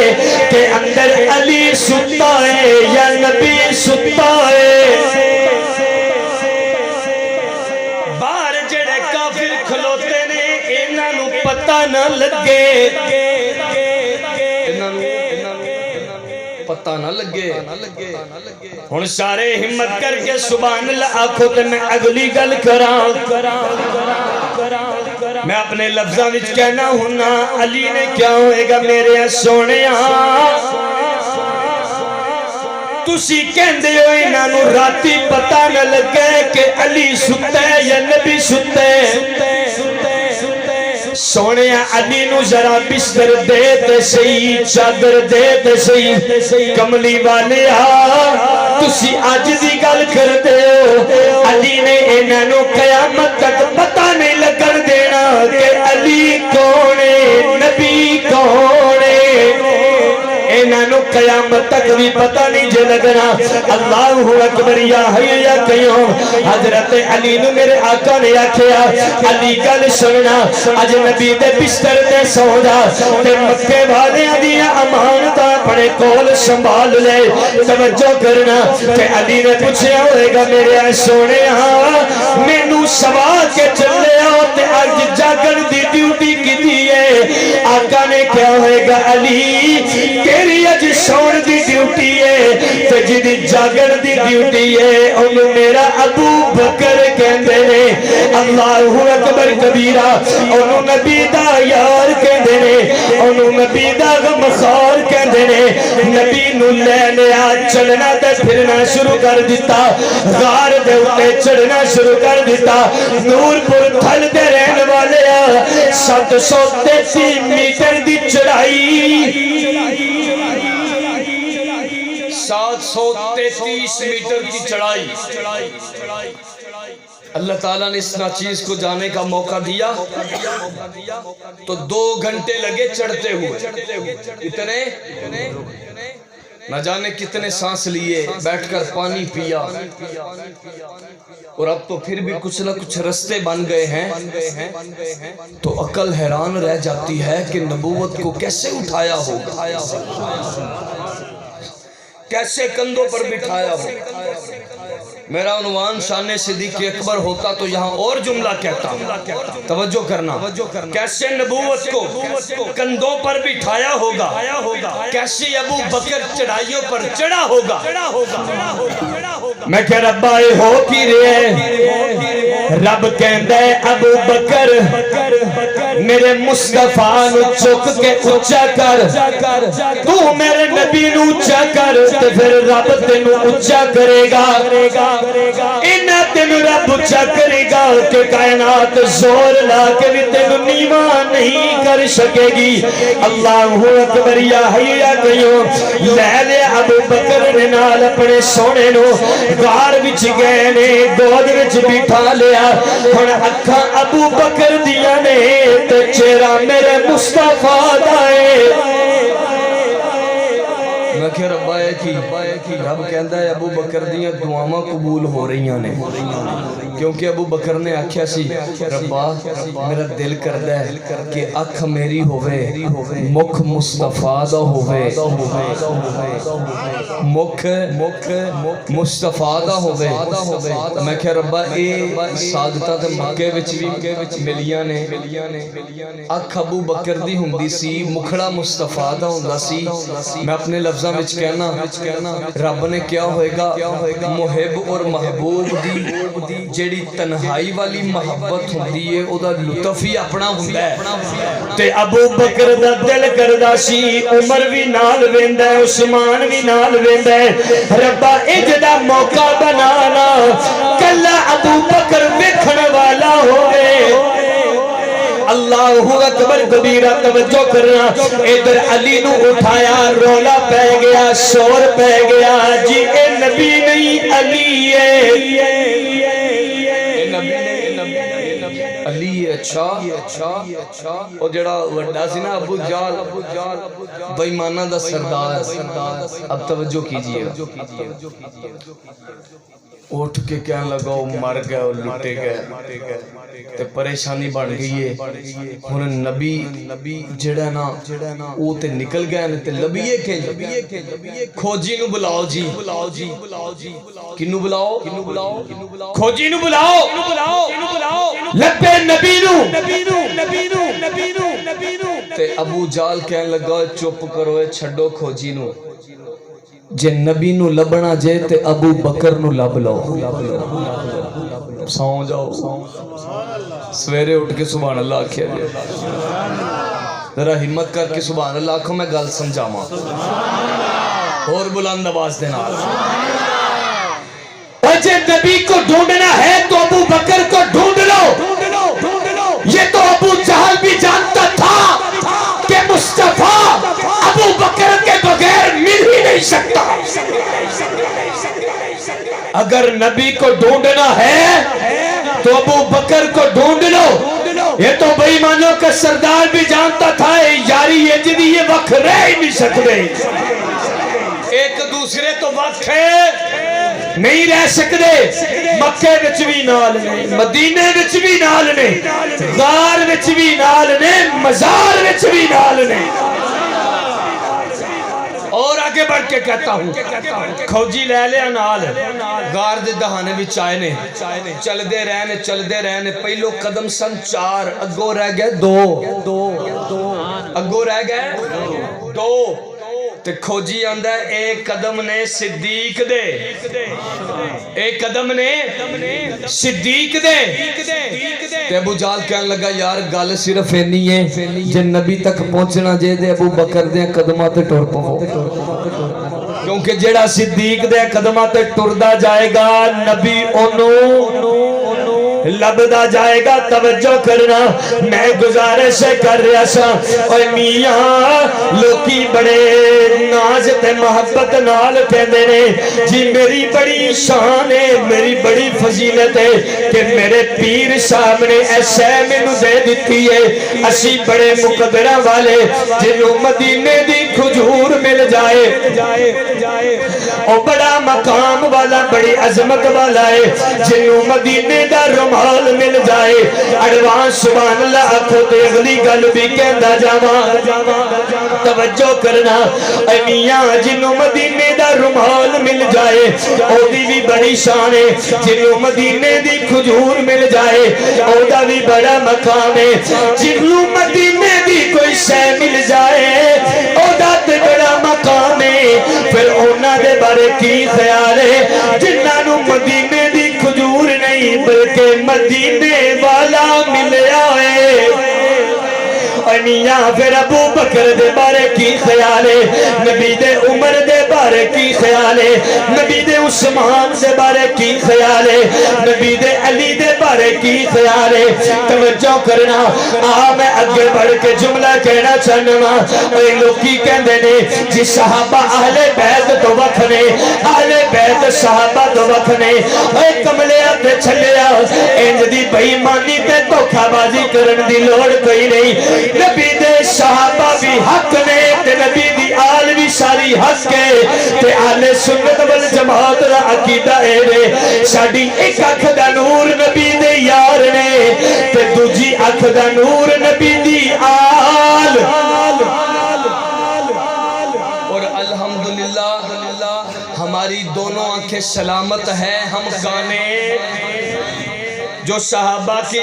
B: کہ اندر علی ستا ہے یا نبی ستا ہے. باہر جڑے کافر کھلوتے نے انہاں نو پتہ نہ لگے,
A: پتہ نہ لگے.
B: ہن سارے ہمت کر کے سبحان اللہ آکھو تے میں اگلی گل کراں. میں اپنے لفظاں وچ کہنا ہوں, علی نے کیا ہوئے گا میرے سونیاں, تسی کہندے ہو انہاں نوں راتی پتہ نہ لگے کہ علی ستا ہے یا نبی ستا ہے سونے علی نو ذرا بستر دے تے صحیح چادر دے تے صحیح کملی والے تسی اج دی گل کردے ہو علی نے انہاں نو قیامت تک پتہ نہیں لگن دینا کہ علی کون ہے نبی کون ہے انہاں نو قیامت تک بھی پتہ نہیں جے لگنا اللہ اکبر یا حی یا قیوم حضرت علی نو میرے آقا نے آکھیا علی گل سننا اج نبی دے بستر تے سو جا تے مکے والیاں دی امانتاں اپنے کول سنبھال لے توجہ کرنا تے علی نے پوچھیا ہوئے گا میرے سونے مینوں سوا کے چلے آؤ تے اج جاگن دی ڈیوٹی کیتی ہے آقا نے کیا ہوئے گا علی تیری اج سون دی ڈیوٹی ہے تے جدی جاگن دی ڈیوٹی ہے انہوں میرا ابو بکر کہندے نے اللہ اکبر کبیرہ انہوں نبی دا یار کہندے نے انہوں نبی دا غمخوار کہندے نے نبی نو لے لیا چلنا تے پھرنا شروع کر دیتا غار دے اوتے چڑھنا شروع کر دیتا نور پور تھل دے رہن والے 733 میٹر دی چڑھائی 733 میٹر کی چڑھائی اللہ تعالیٰ نے اس ناچیز کو جانے کا موقع دیا تو 2 گھنٹے لگے چڑھتے ہوئے اتنے نہ جانے کتنے سانس لیے بیٹھ کر پانی پیا اور اب تو پھر بھی کچھ نہ کچھ رستے بن گئے ہیں تو عقل حیران رہ جاتی ہے کہ نبوت کو کیسے اٹھایا ہوگا کیسے کندھوں پر بٹھایا ہو میرا عنوان شان صدیق اکبر ہوتا تو یہاں اور جملہ کہتا توجہ کرنا کیسے نبوت کو کندھوں پر بٹھایا ہوگا کیسے ابو بکر چڑھائیوں پر چڑھا ہوگا میں کہ رب آئے ہو کی رہے رب کہندہ ہے ابو بکر میرے مصطفیٰ نو چک کے اچھا کر تو میرے نبی نو اچھا کر تو پھر رب تینو اچھا کرے گا انہا تینو رب اچھا کرے گا کہ کائنات زور لا کے بھی تینو نیواں نہیں کر سکے گی اللہ اکبر یا حی یا قیوم لے لے ابو بکر نے نال اپنے سونے نو غار وچ گئے نے گود وچ بٹھا لیا ہن اکھاں ابو بکر دیاں نے تے چہرہ میرے مصطفیٰ دا ہے میں کہ رب آئے کی رب کہندہ ہے ابو بکر دیاں دعاواں قبول ہو رہی ہیں کیونکہ ابو بکر نے آکھیا سی ربا میرا دل کردہ ہے کہ اکھ میری ہوئے مکھ مصطفیٰ دا ہوئے مکھ مصطفیٰ دا ہوئے میں کہ ربا اے سادتہ تے مکے وچ ملیاں نے اکھ ابو بکر دی ہندی سی مکھڑا مصطفیٰ دا ہندہ سی میں اپنے لفظاں وچ کہنا رب نے کیا ہوئے گا محب اور محبوب دی جیڑی تنہائی والی محبت ہوندی ہے او دا لطف ہی اپنا ہوندا ہے تے ابو بکر دا دل کردا سی عمر بھی نال ویندا ہے عثمان بھی نال ویندا ہے ربا اج دا موقع بنانا کلا ابو بکر ویکھن والا ہوے اللہ اکبر کبیرہ توجہ کرنا ادھر علی نو اٹھایا رولا پہ گیا شور پہ گیا جی اے نبی نہیں علی ہے علی اچھا اور جڑا وڈا سی نا ابو جال بےایمانہ دا سردار اب توجہ کیجئے گا اٹھ کے کہنے لگا مر گئے اور لٹے گئے تے پریشانی بڑھ گئی ہے ہن نبی جڑا نا او تے نکل گئے تے لبیے کہ کھوجی نو بلاؤ جی کنو بلاؤ کھوجی نو بلاؤ لبے نبی نو تے ابو جال کہنے لگا چپ کرو چھڈو کھوجی نو جے نبی نو لبنا جے تے ابو بکر نو لب لو سو جاؤ سویرے اٹھ کے سبحان اللہ آکھیا جائے ذرا ہمت کر کے سبحان اللہ آکھو میں گل سمجھاواں
A: اور بلند آواز دینا
B: وجہ نبی کو ڈھونڈنا ہے تو ابو بکر کو ڈھونڈ لو. یہ تو ابو جہل بھی جانتا تھا کہ مصطفیٰ ابو بکر کے بغیر مل ہی نہیں سکتا. اگر نبی کو ڈھونڈنا ہے تو ابو بکر کو ڈھونڈ لو. یہ تو بے ایمانوں کا سردار بھی جانتا تھا یاری یہ جدی یہ وقت رہ ہی نہیں سکتے. ایک دوسرے تو وقت ہے نہیں رہ سکتے. مکے وچ بھی نال نے, مدینے وچ بھی نال نے, غار وچ بھی نال نے, مزار وچ بھی نال نے. اور آگے بڑھ کے کہتا ہوں کھوجی لے لیا نال
A: غار دے دہانے وچ آئے نے, چل دے رہنے پہلو قدم سن 4, اگو رہ گئے 2, اگو رہ گئے 2. تے کھوجی آندہ ہے ایک قدم نے صدیق دے, ایک قدم نے صدیق دے. تے ابو جال کہنے لگا یار گل صرف اینی ہے جن نبی تک پہنچنا جے دے ابو بکر دے قدمہ تے ٹر پاؤ, کیونکہ جیڑا صدیق دے قدمہ تے ٹردا جائے گا نبی انہوں لبدا جائے گا. توجہ کرنا, میں گزارش کر رہا سا اوے میاں لوکی بڑے ناز تے محبت نال کہندے نے جی میری بڑی شان ہے, میری بڑی فضیلت ہے کہ میرے پیر صاحب نے ایسے مینوں دے دتی ہے. اسی بڑے مقدرہ والے جنوں مدینے دی کھجور مل جائے او بڑا مقام والا بڑی عظمت والا ہے جنوں مدینے دا رومال مل جائے. ایڈوانس سبحان اللہ آکھو تے اگلی گل بھی کہندا جاواں. توجہ کرنا اے میاں جنوں مدینے دا رومال مل جائے او دی بھی بڑی شان ہے, جنوں مدینے دی کھجور مل جائے او دا بھی بڑا مقام ہے, جنوں مدینے دی کوئی شے مل جائے او دا تے بڑا مقام ہے. پھر انہاں دے بارے کی خیال ہے جنہاں نوں مدینے دی کھجور نہیں بلکہ مدینے والا ملیا ہے. میاں پھر ابو بکر دے بارے کی خیال ہے, نبی دے عمر دے بارے کی خیال ہے, نبی دے عثمان دے بارے کی خیال ہے, نبی دے علی دے بارے کی خیال ہے. توجہ کرنا میں اگے بڑھ کے جملہ کہنا چاہنا اے لوکی کہندے نے جی صحابہ اہل بیت تو وقت نے, اہل بیت صحابہ تو وقت نے. اے کملے تے چھلیا انج دی بے ایمانی تے دھوکا بازی کرن دی لوڑ کوئی نہیں. نبی دے صحابہ بھی حق نے تے نبی دی آل بھی ساری حق ہے تے اہل سنت والجماعت دا عقیدہ اے نے ساڈی ایک اکھ دا نور نبی دے یار نے تے دوجی اکھ دا نور نبی دی آل. اور الحمدللہ ہماری دونوں آنکھیں سلامت ہیں. ہم گانے جو صحابہ کی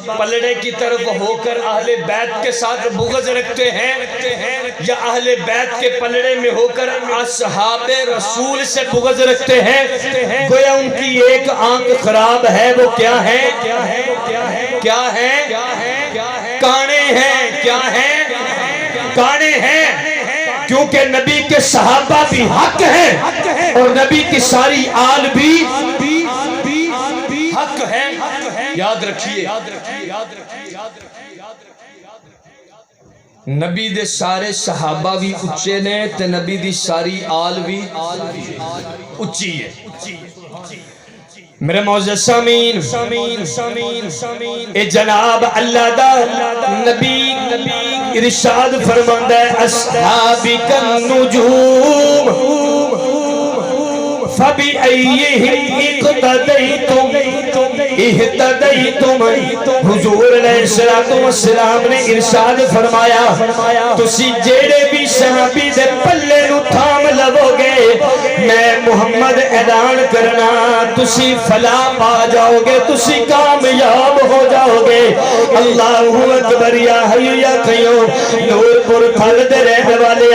A: پلڑے کی طرف ہو کر اہل بیت کے ساتھ بغض رکھتے ہیں یا اہل بیت کے پلڑے میں ہو کر اصحاب رسول سے بغض رکھتے ہیں, گویا ان کی ایک آنکھ خراب ہے. وہ کیا ہے, کیا ہے, کانے ہیں. کیا ہیں, کانے ہیں. کیونکہ نبی کے صحابہ بھی حق ہیں اور نبی کی ساری آل بھی حق ہے. یاد رکھیے نبی دے سارے صحابہ بھی اچھے نے تے نبی دی ساری آل بھی اچھی ہے.
B: میرے معزز سامین اے جناب اللہ دا نبی ارشاد فرماندا ہے اصحابی کن نجوم فبأيهم اهتديتم. حضور علیہ السلام نے ارشاد فرمایا تسی جیڑے بھی صحابی دے پلے نو تھام لو گے میں محمد اعلان کرنا تسی فلاح پا جاؤ گے, تسی کامیاب ہو جاؤ گے. اللہ اکبر یا حی یا قیوم نور پور پھل دے رہنے والے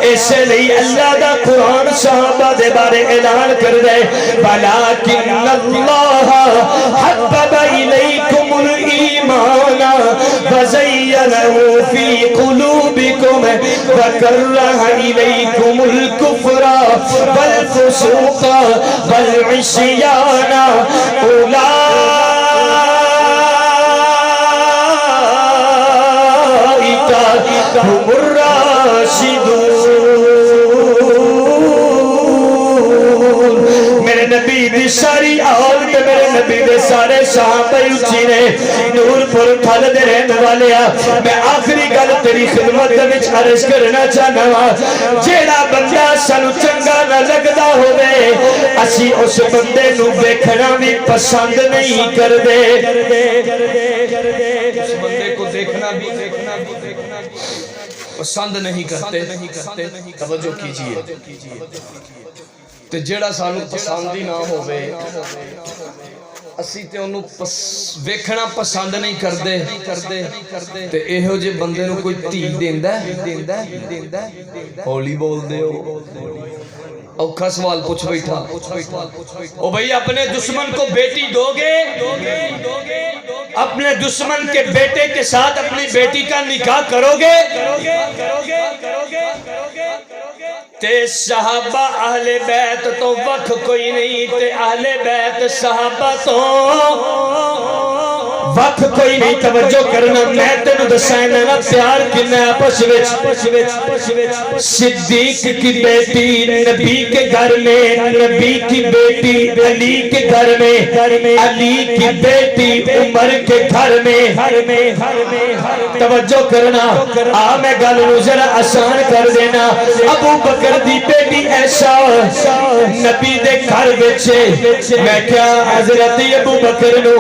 B: ایسے نہیں اللہ دا قرآن صحابہ دے بارے اعلان کر دے ولیکن اللہ حبب الیکم الایمان وزینہ زينه في قلوبكم وكره إليكم الكفر والفسوق والعصيان أولئك هم الراشدون. میرے نبی دی ساری آل تے میرے نبی دے سارے صحابہ اچھی نے نور پور تھل دے رہنے والے میں آخری گل تیری خدمت وچ عرض کرنا چاہنا وا جیڑا بندہ سانو چنگا نہ لگدا ہوے اسی اس بندے نو ویکھنا بھی پسند نہیں کردے.
A: اس بندے کو دیکھنا بھی پسند نہیں کرتے. توجہ کیجئے تے جیڑا سانو پسند ہی نہ ہوے اسی تے انہوں ویکھنا پسند نہیں کردے تے ایہو جے بندے نو کوئی تھی دیندا ہے ہولی بول دے ہو اوکھا سوال پوچھ بیٹھا او بھئی اپنے دشمن کو بیٹی دو گے اپنے دشمن کے بیٹے کے ساتھ اپنی بیٹی کا نکاح کرو گے تے صحابہ اہل بیت تو وقت کوئی نہیں تے اہل بیت صحابہ تو وقت کوئی نہیں. توجہ کرنا میں تینوں دسائنا نا پیار کنا آپس وچ صدیق کی بیٹی نبی کے گھر میں نبی کی بیٹی علی کے گھر میں علی کی بیٹی عمر کے گھر میں. توجہ کرنا میں گل نو ذرا آسان کر دینا. ابو بکر دی بیٹی ایسا نبی دے گھر وچ میں کیا حضرت ابو بکر نو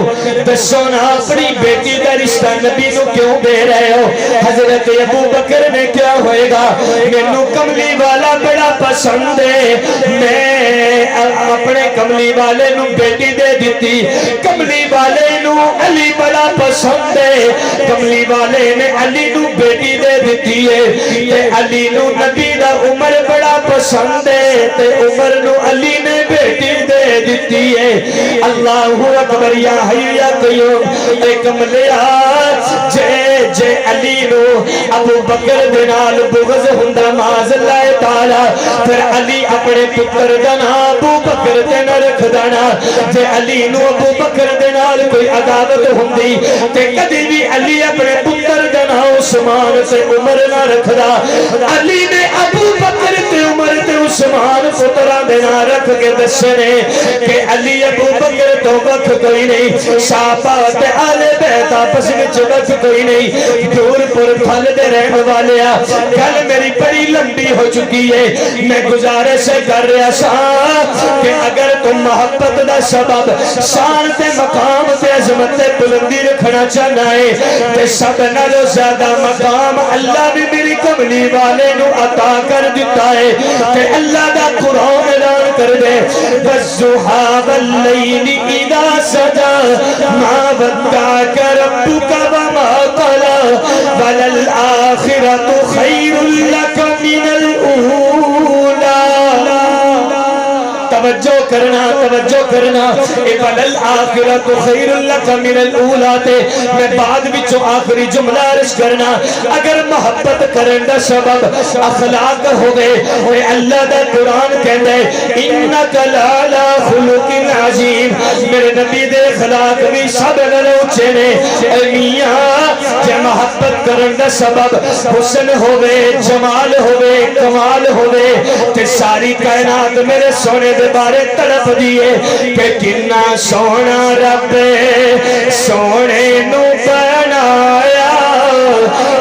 A: دسو نا اپنی بیٹی دا رشتہ نبی نو کیوں دے رہے ہو. حضرت ابو بکر نے کیا ہوئے گا مینو کملی والا بڑا پسند ہے میں اپنے کملی والے نو بیٹی دے دیتی. کملی والے نو علی بڑا پسند ہے کملی والے نے علی نو بیٹی دے دیتی ہے تے علی نو نبی دا عمر بڑا پسند ہے تے عمر نو علی نے بیٹی دے دیتی ہے. اللہ اکبر یا حی یا قیوم. اے کملیا جے علی نو ابو بکر دے نال بغض ہوندا معاذ اللہ تعالی پھر علی اپنے پتر دا نام ابو بکر تے نہ رکھدا نا. جے علی نو ابو بکر دے نال کوئی عداوت ہوندی تے کدی بھی علی اپنے پتر دا نام عثمان تے عمر نہ رکھدا. علی نے ابو بکر تے عمر تے عثمان پتراں دے نام رکھ کے دسنے کہ علی ابو بکر تو وقت کوئی نہیں صحابہ تے آل بیت آپس وچ وقت کوئی نہیں. دور پر پھل دے رہن والے گل میری بڑی لمبی ہو چکی ہے. میں گزارش کر رہا سا کہ اگر تم محبت دا سبب شان تے مقام تے عظمت تے بلندی رکھنا چاہنا ہے تے سب نالوں زیادہ مقام اللہ بھی میری کملی والے نو عطا کر دیتا ہے تے اللہ دا قرآن اعلان کر دے والضحی واللیل اذا سجا ما ودعک ربک وما قلى وللآخرة خیر لک من الأولى. توجہ کرنا وللآخرة خیر لک من الأولى تے میں بعد وچوں آخری جملہ عرض کرنا. اگر محبت کرن دا سبب اخلاق ہوئے اے اللہ دا قرآن کہندے انک لعلی خلق عظیم. میرے نبی دے اخلاق بھی سب نالوں اونچے نے. اے میاں جے محبت کرن دا سبب حسن ہوئے جمال ہوئے کمال ہوئے تے ساری کائنات میرے سونے دے بارے تڑپ دیئے کہ کنا سونا رب سونے نو بنایا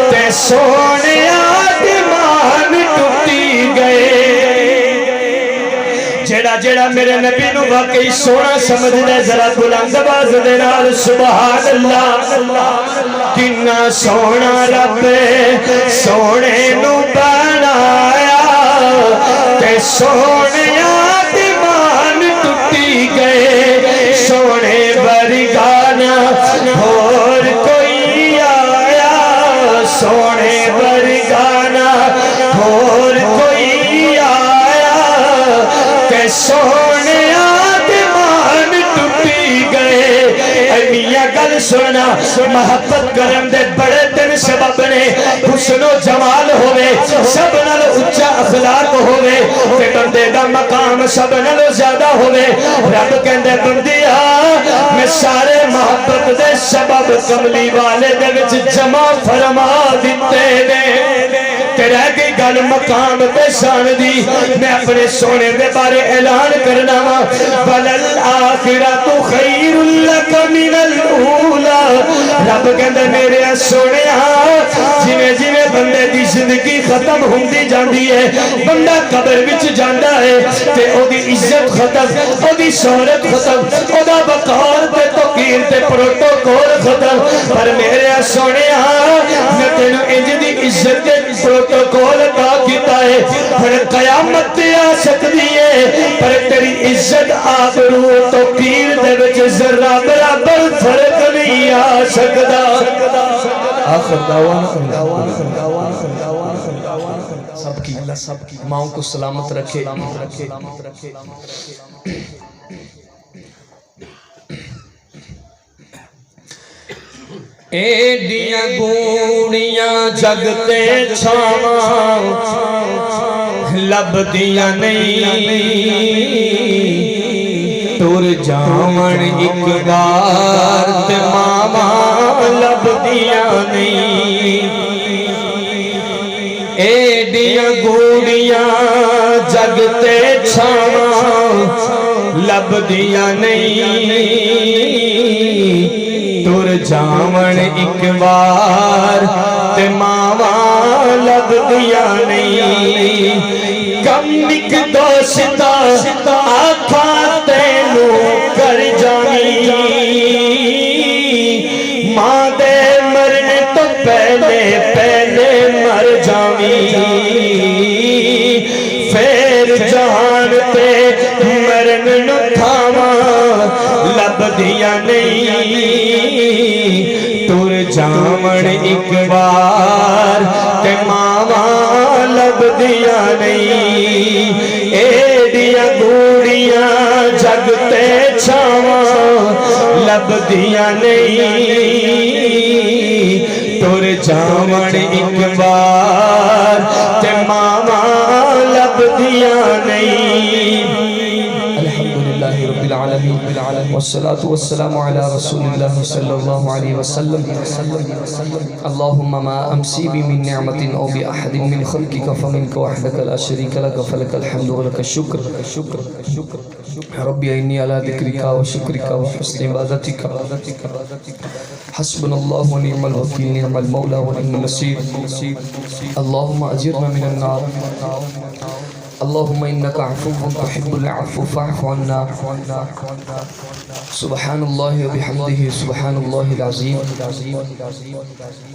A: تے سونے آدمان ٹوٹی گئے. جیڑا میرے نبی نو واقعی سونا سمجھ دے ذرا بلند آواز دے نال سبحان اللہ. کنا سونا رب سونے نو بنایا تے سونے آدمان ٹوٹی گئے. سونے ورگانا اور کوئی آیا سونے ورگانا اور کوئی آیا کہ سونے آدمان ٹوٹی گئے. میاں گل
B: سننا محبت کرن دے بڑے تین سبب نے حسن و جمال ہوئے سب نال اچھا اخلاق ہوئے تے بندے دا مقام سب نال زیادہ ہوئے رب کہندے بندیا میں سارے محبت دے سبب کملی والے دے وچ جمع فرما دیتے نے تے رہ گئی گل مقام تے شان دی میں اپنے سونے دے بارے اعلان کرنا وا بلل آخرت خیر لک من الاولی رب کہندا میرے سونیا جویں جویں بندے دی زندگی ختم ہوندی جاندی ہے بندہ قبر وچ جاندا ہے تے او دی عزت ختم او دی شہرت ختم او دا وقار تے توقیر تے پروٹوکول ختم پر میرے سونیا میں تینوں انج دی عزت تے پروٹوکول عطا کیتا ہے پر قیامت تے آ سکدی ہے پر تیری عزت آبرو توقیر دے وچ ذرہ برابر فرق نہیں آ سکدا آخر دعوانا سب کی اللہ سب کی ماؤں کو سلامت رکھے ایڈیاں گوڑیاں جگتے چھاواں لبدیاں نہیں تور جامن ایک بار تے ماما لبدیاں نہیں ایڈیاں گوڑیاں جگتے چھاواں لبدیاں نہیں تر جامن ایک بار تے ماواں لبدیاں نہیں کم ایک دوستا آکھاں تینوں کر جانی ماں دے مرنے تو پہلے مر جانی پھر جہان تے مرن نو تھاواں لبدیاں نہیں تر جامن ایک بار تے ماواں لبدیاں نہیں ایڈیاں گوڑیاں جگتے چھاواں لبدیاں نہیں تر جامن ایک بار تے ماواں لبدیاں نہیں الحمدللہ رب العالمین والصلاة والسلام على رسول اللہ صلی اللہ علیہ وسلم اللہم ما امسی بی من نعمت او بی احد من خلقک فمنک وحدک لا شریک لک فلک الحمد ولک الشکر ربی انی علی ذکرک و شکرک و حسن عبادتک حسبنا اللہ و نعم الوکیل نعم المولا و نعم النصیر اللہم اجرنا من النار اللهم إنك عفو تحب العفو فاعف عنا سبحان الله وبحمده سبحان الله العظيم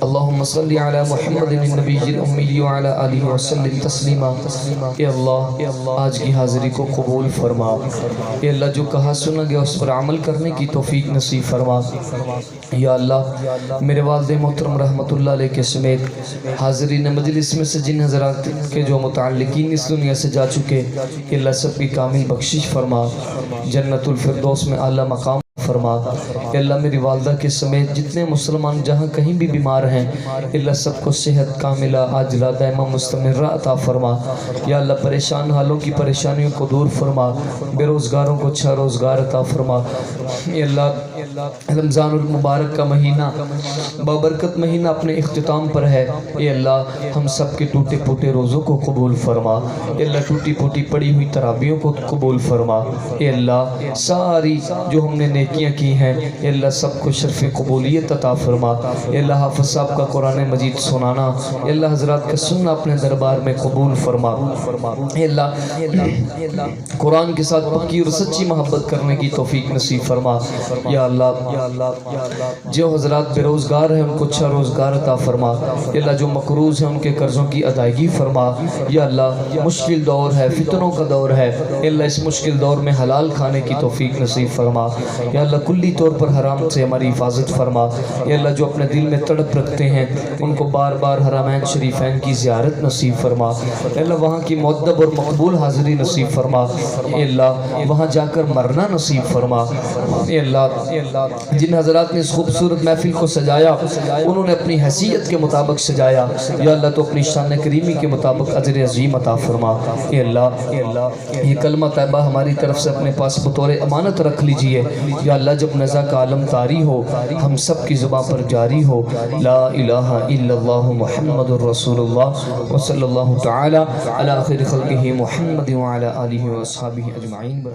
B: اللهم صل على محمد النبي الأمي وعلى آله وسلم تسلیما اے اللہ آج کی حاضری کو قبول فرما اے اللہ جو کہا سنا گیا اس پر عمل کرنے کی توفیق نصیب فرما یا اللہ میرے والد محترم رحمت اللہ علیہ کے سمیت حاضرین مجلس میں سے جن حضرات کے جو متعلقین اس دنیا سے جا چکے اللہ سب کی کامل بخشش فرما جنت الفردوس میں اعلیٰ مقام فرما اللہ میری والدہ کے سمیت جتنے مسلمان جہاں کہیں بھی بیمار ہیں اللہ سب کو صحت کاملہ عاجلہ دائمہ مستمرہ عطا فرما یا اللہ پریشان حالوں کی پریشانیوں کو دور فرما بے روزگاروں کو اچھا روزگار عطا فرما یا اللہ رمضان المبارک کا مہینہ بابرکت مہینہ اپنے اختتام پر ہے اے اللہ ہم سب کے ٹوٹے پوٹے روزوں کو قبول فرما اے اللہ ٹوٹی پوٹی پڑی ہوئی تراویحوں کو قبول فرما اے اللہ ساری جو ہم نے نیکیاں کی ہیں اے اللہ سب کو شرف قبولیت عطا فرما اے اللہ حافظ صاحب کا قرآن مجید سنانا اے اللہ حضرات کا سننا اپنے دربار میں قبول فرما اے اللہ قرآن کے ساتھ پکی اور سچی محبت کرنے کی توفیق نصیب فرما یا اللہ جو حضرات بے روزگار ہیں ان کو اچھا روزگار عطا فرما یا اللہ جو مقروض ہیں ان کے قرضوں کی ادائیگی فرما یا اللہ مشکل دور ہے فتنوں کا دور ہے یا اللہ اس مشکل دور میں حلال کھانے کی توفیق نصیب فرما یا
A: یا اللہ کلی طور پر حرام سے ہماری حفاظت فرما. یا اللہ جو اپنے دل میں تڑپ رکھتے ہیں ان کو بار بار حرمین شریفین کی زیارت نصیب فرما. یا اللہ وہاں کی مؤدب اور مقبول حاضری نصیب فرما. اے اللہ وہاں جا کر مرنا نصیب فرما. اے اللہ جن حضرات نے اس خوبصورت محفل کو سجایا انہوں نے اپنی حیثیت کے مطابق سجایا. یا اللہ تو اپنی شان کریمی کے مطابق اجر عظیم عطا فرما. اے اللہ یہ کلمہ طیبہ ہماری طرف سے اپنے پاس بطور امانت رکھ لیجئے. یا اللہ جب نزا کا عالم طاری ہو ہم سب کی زبان پر جاری ہو لا الہ الا اللہ محمد الرسول اللہ وصلی اللہ تعالی علی خیر خلقہ محمد وعلی آلہ واصحابہ اجمعین.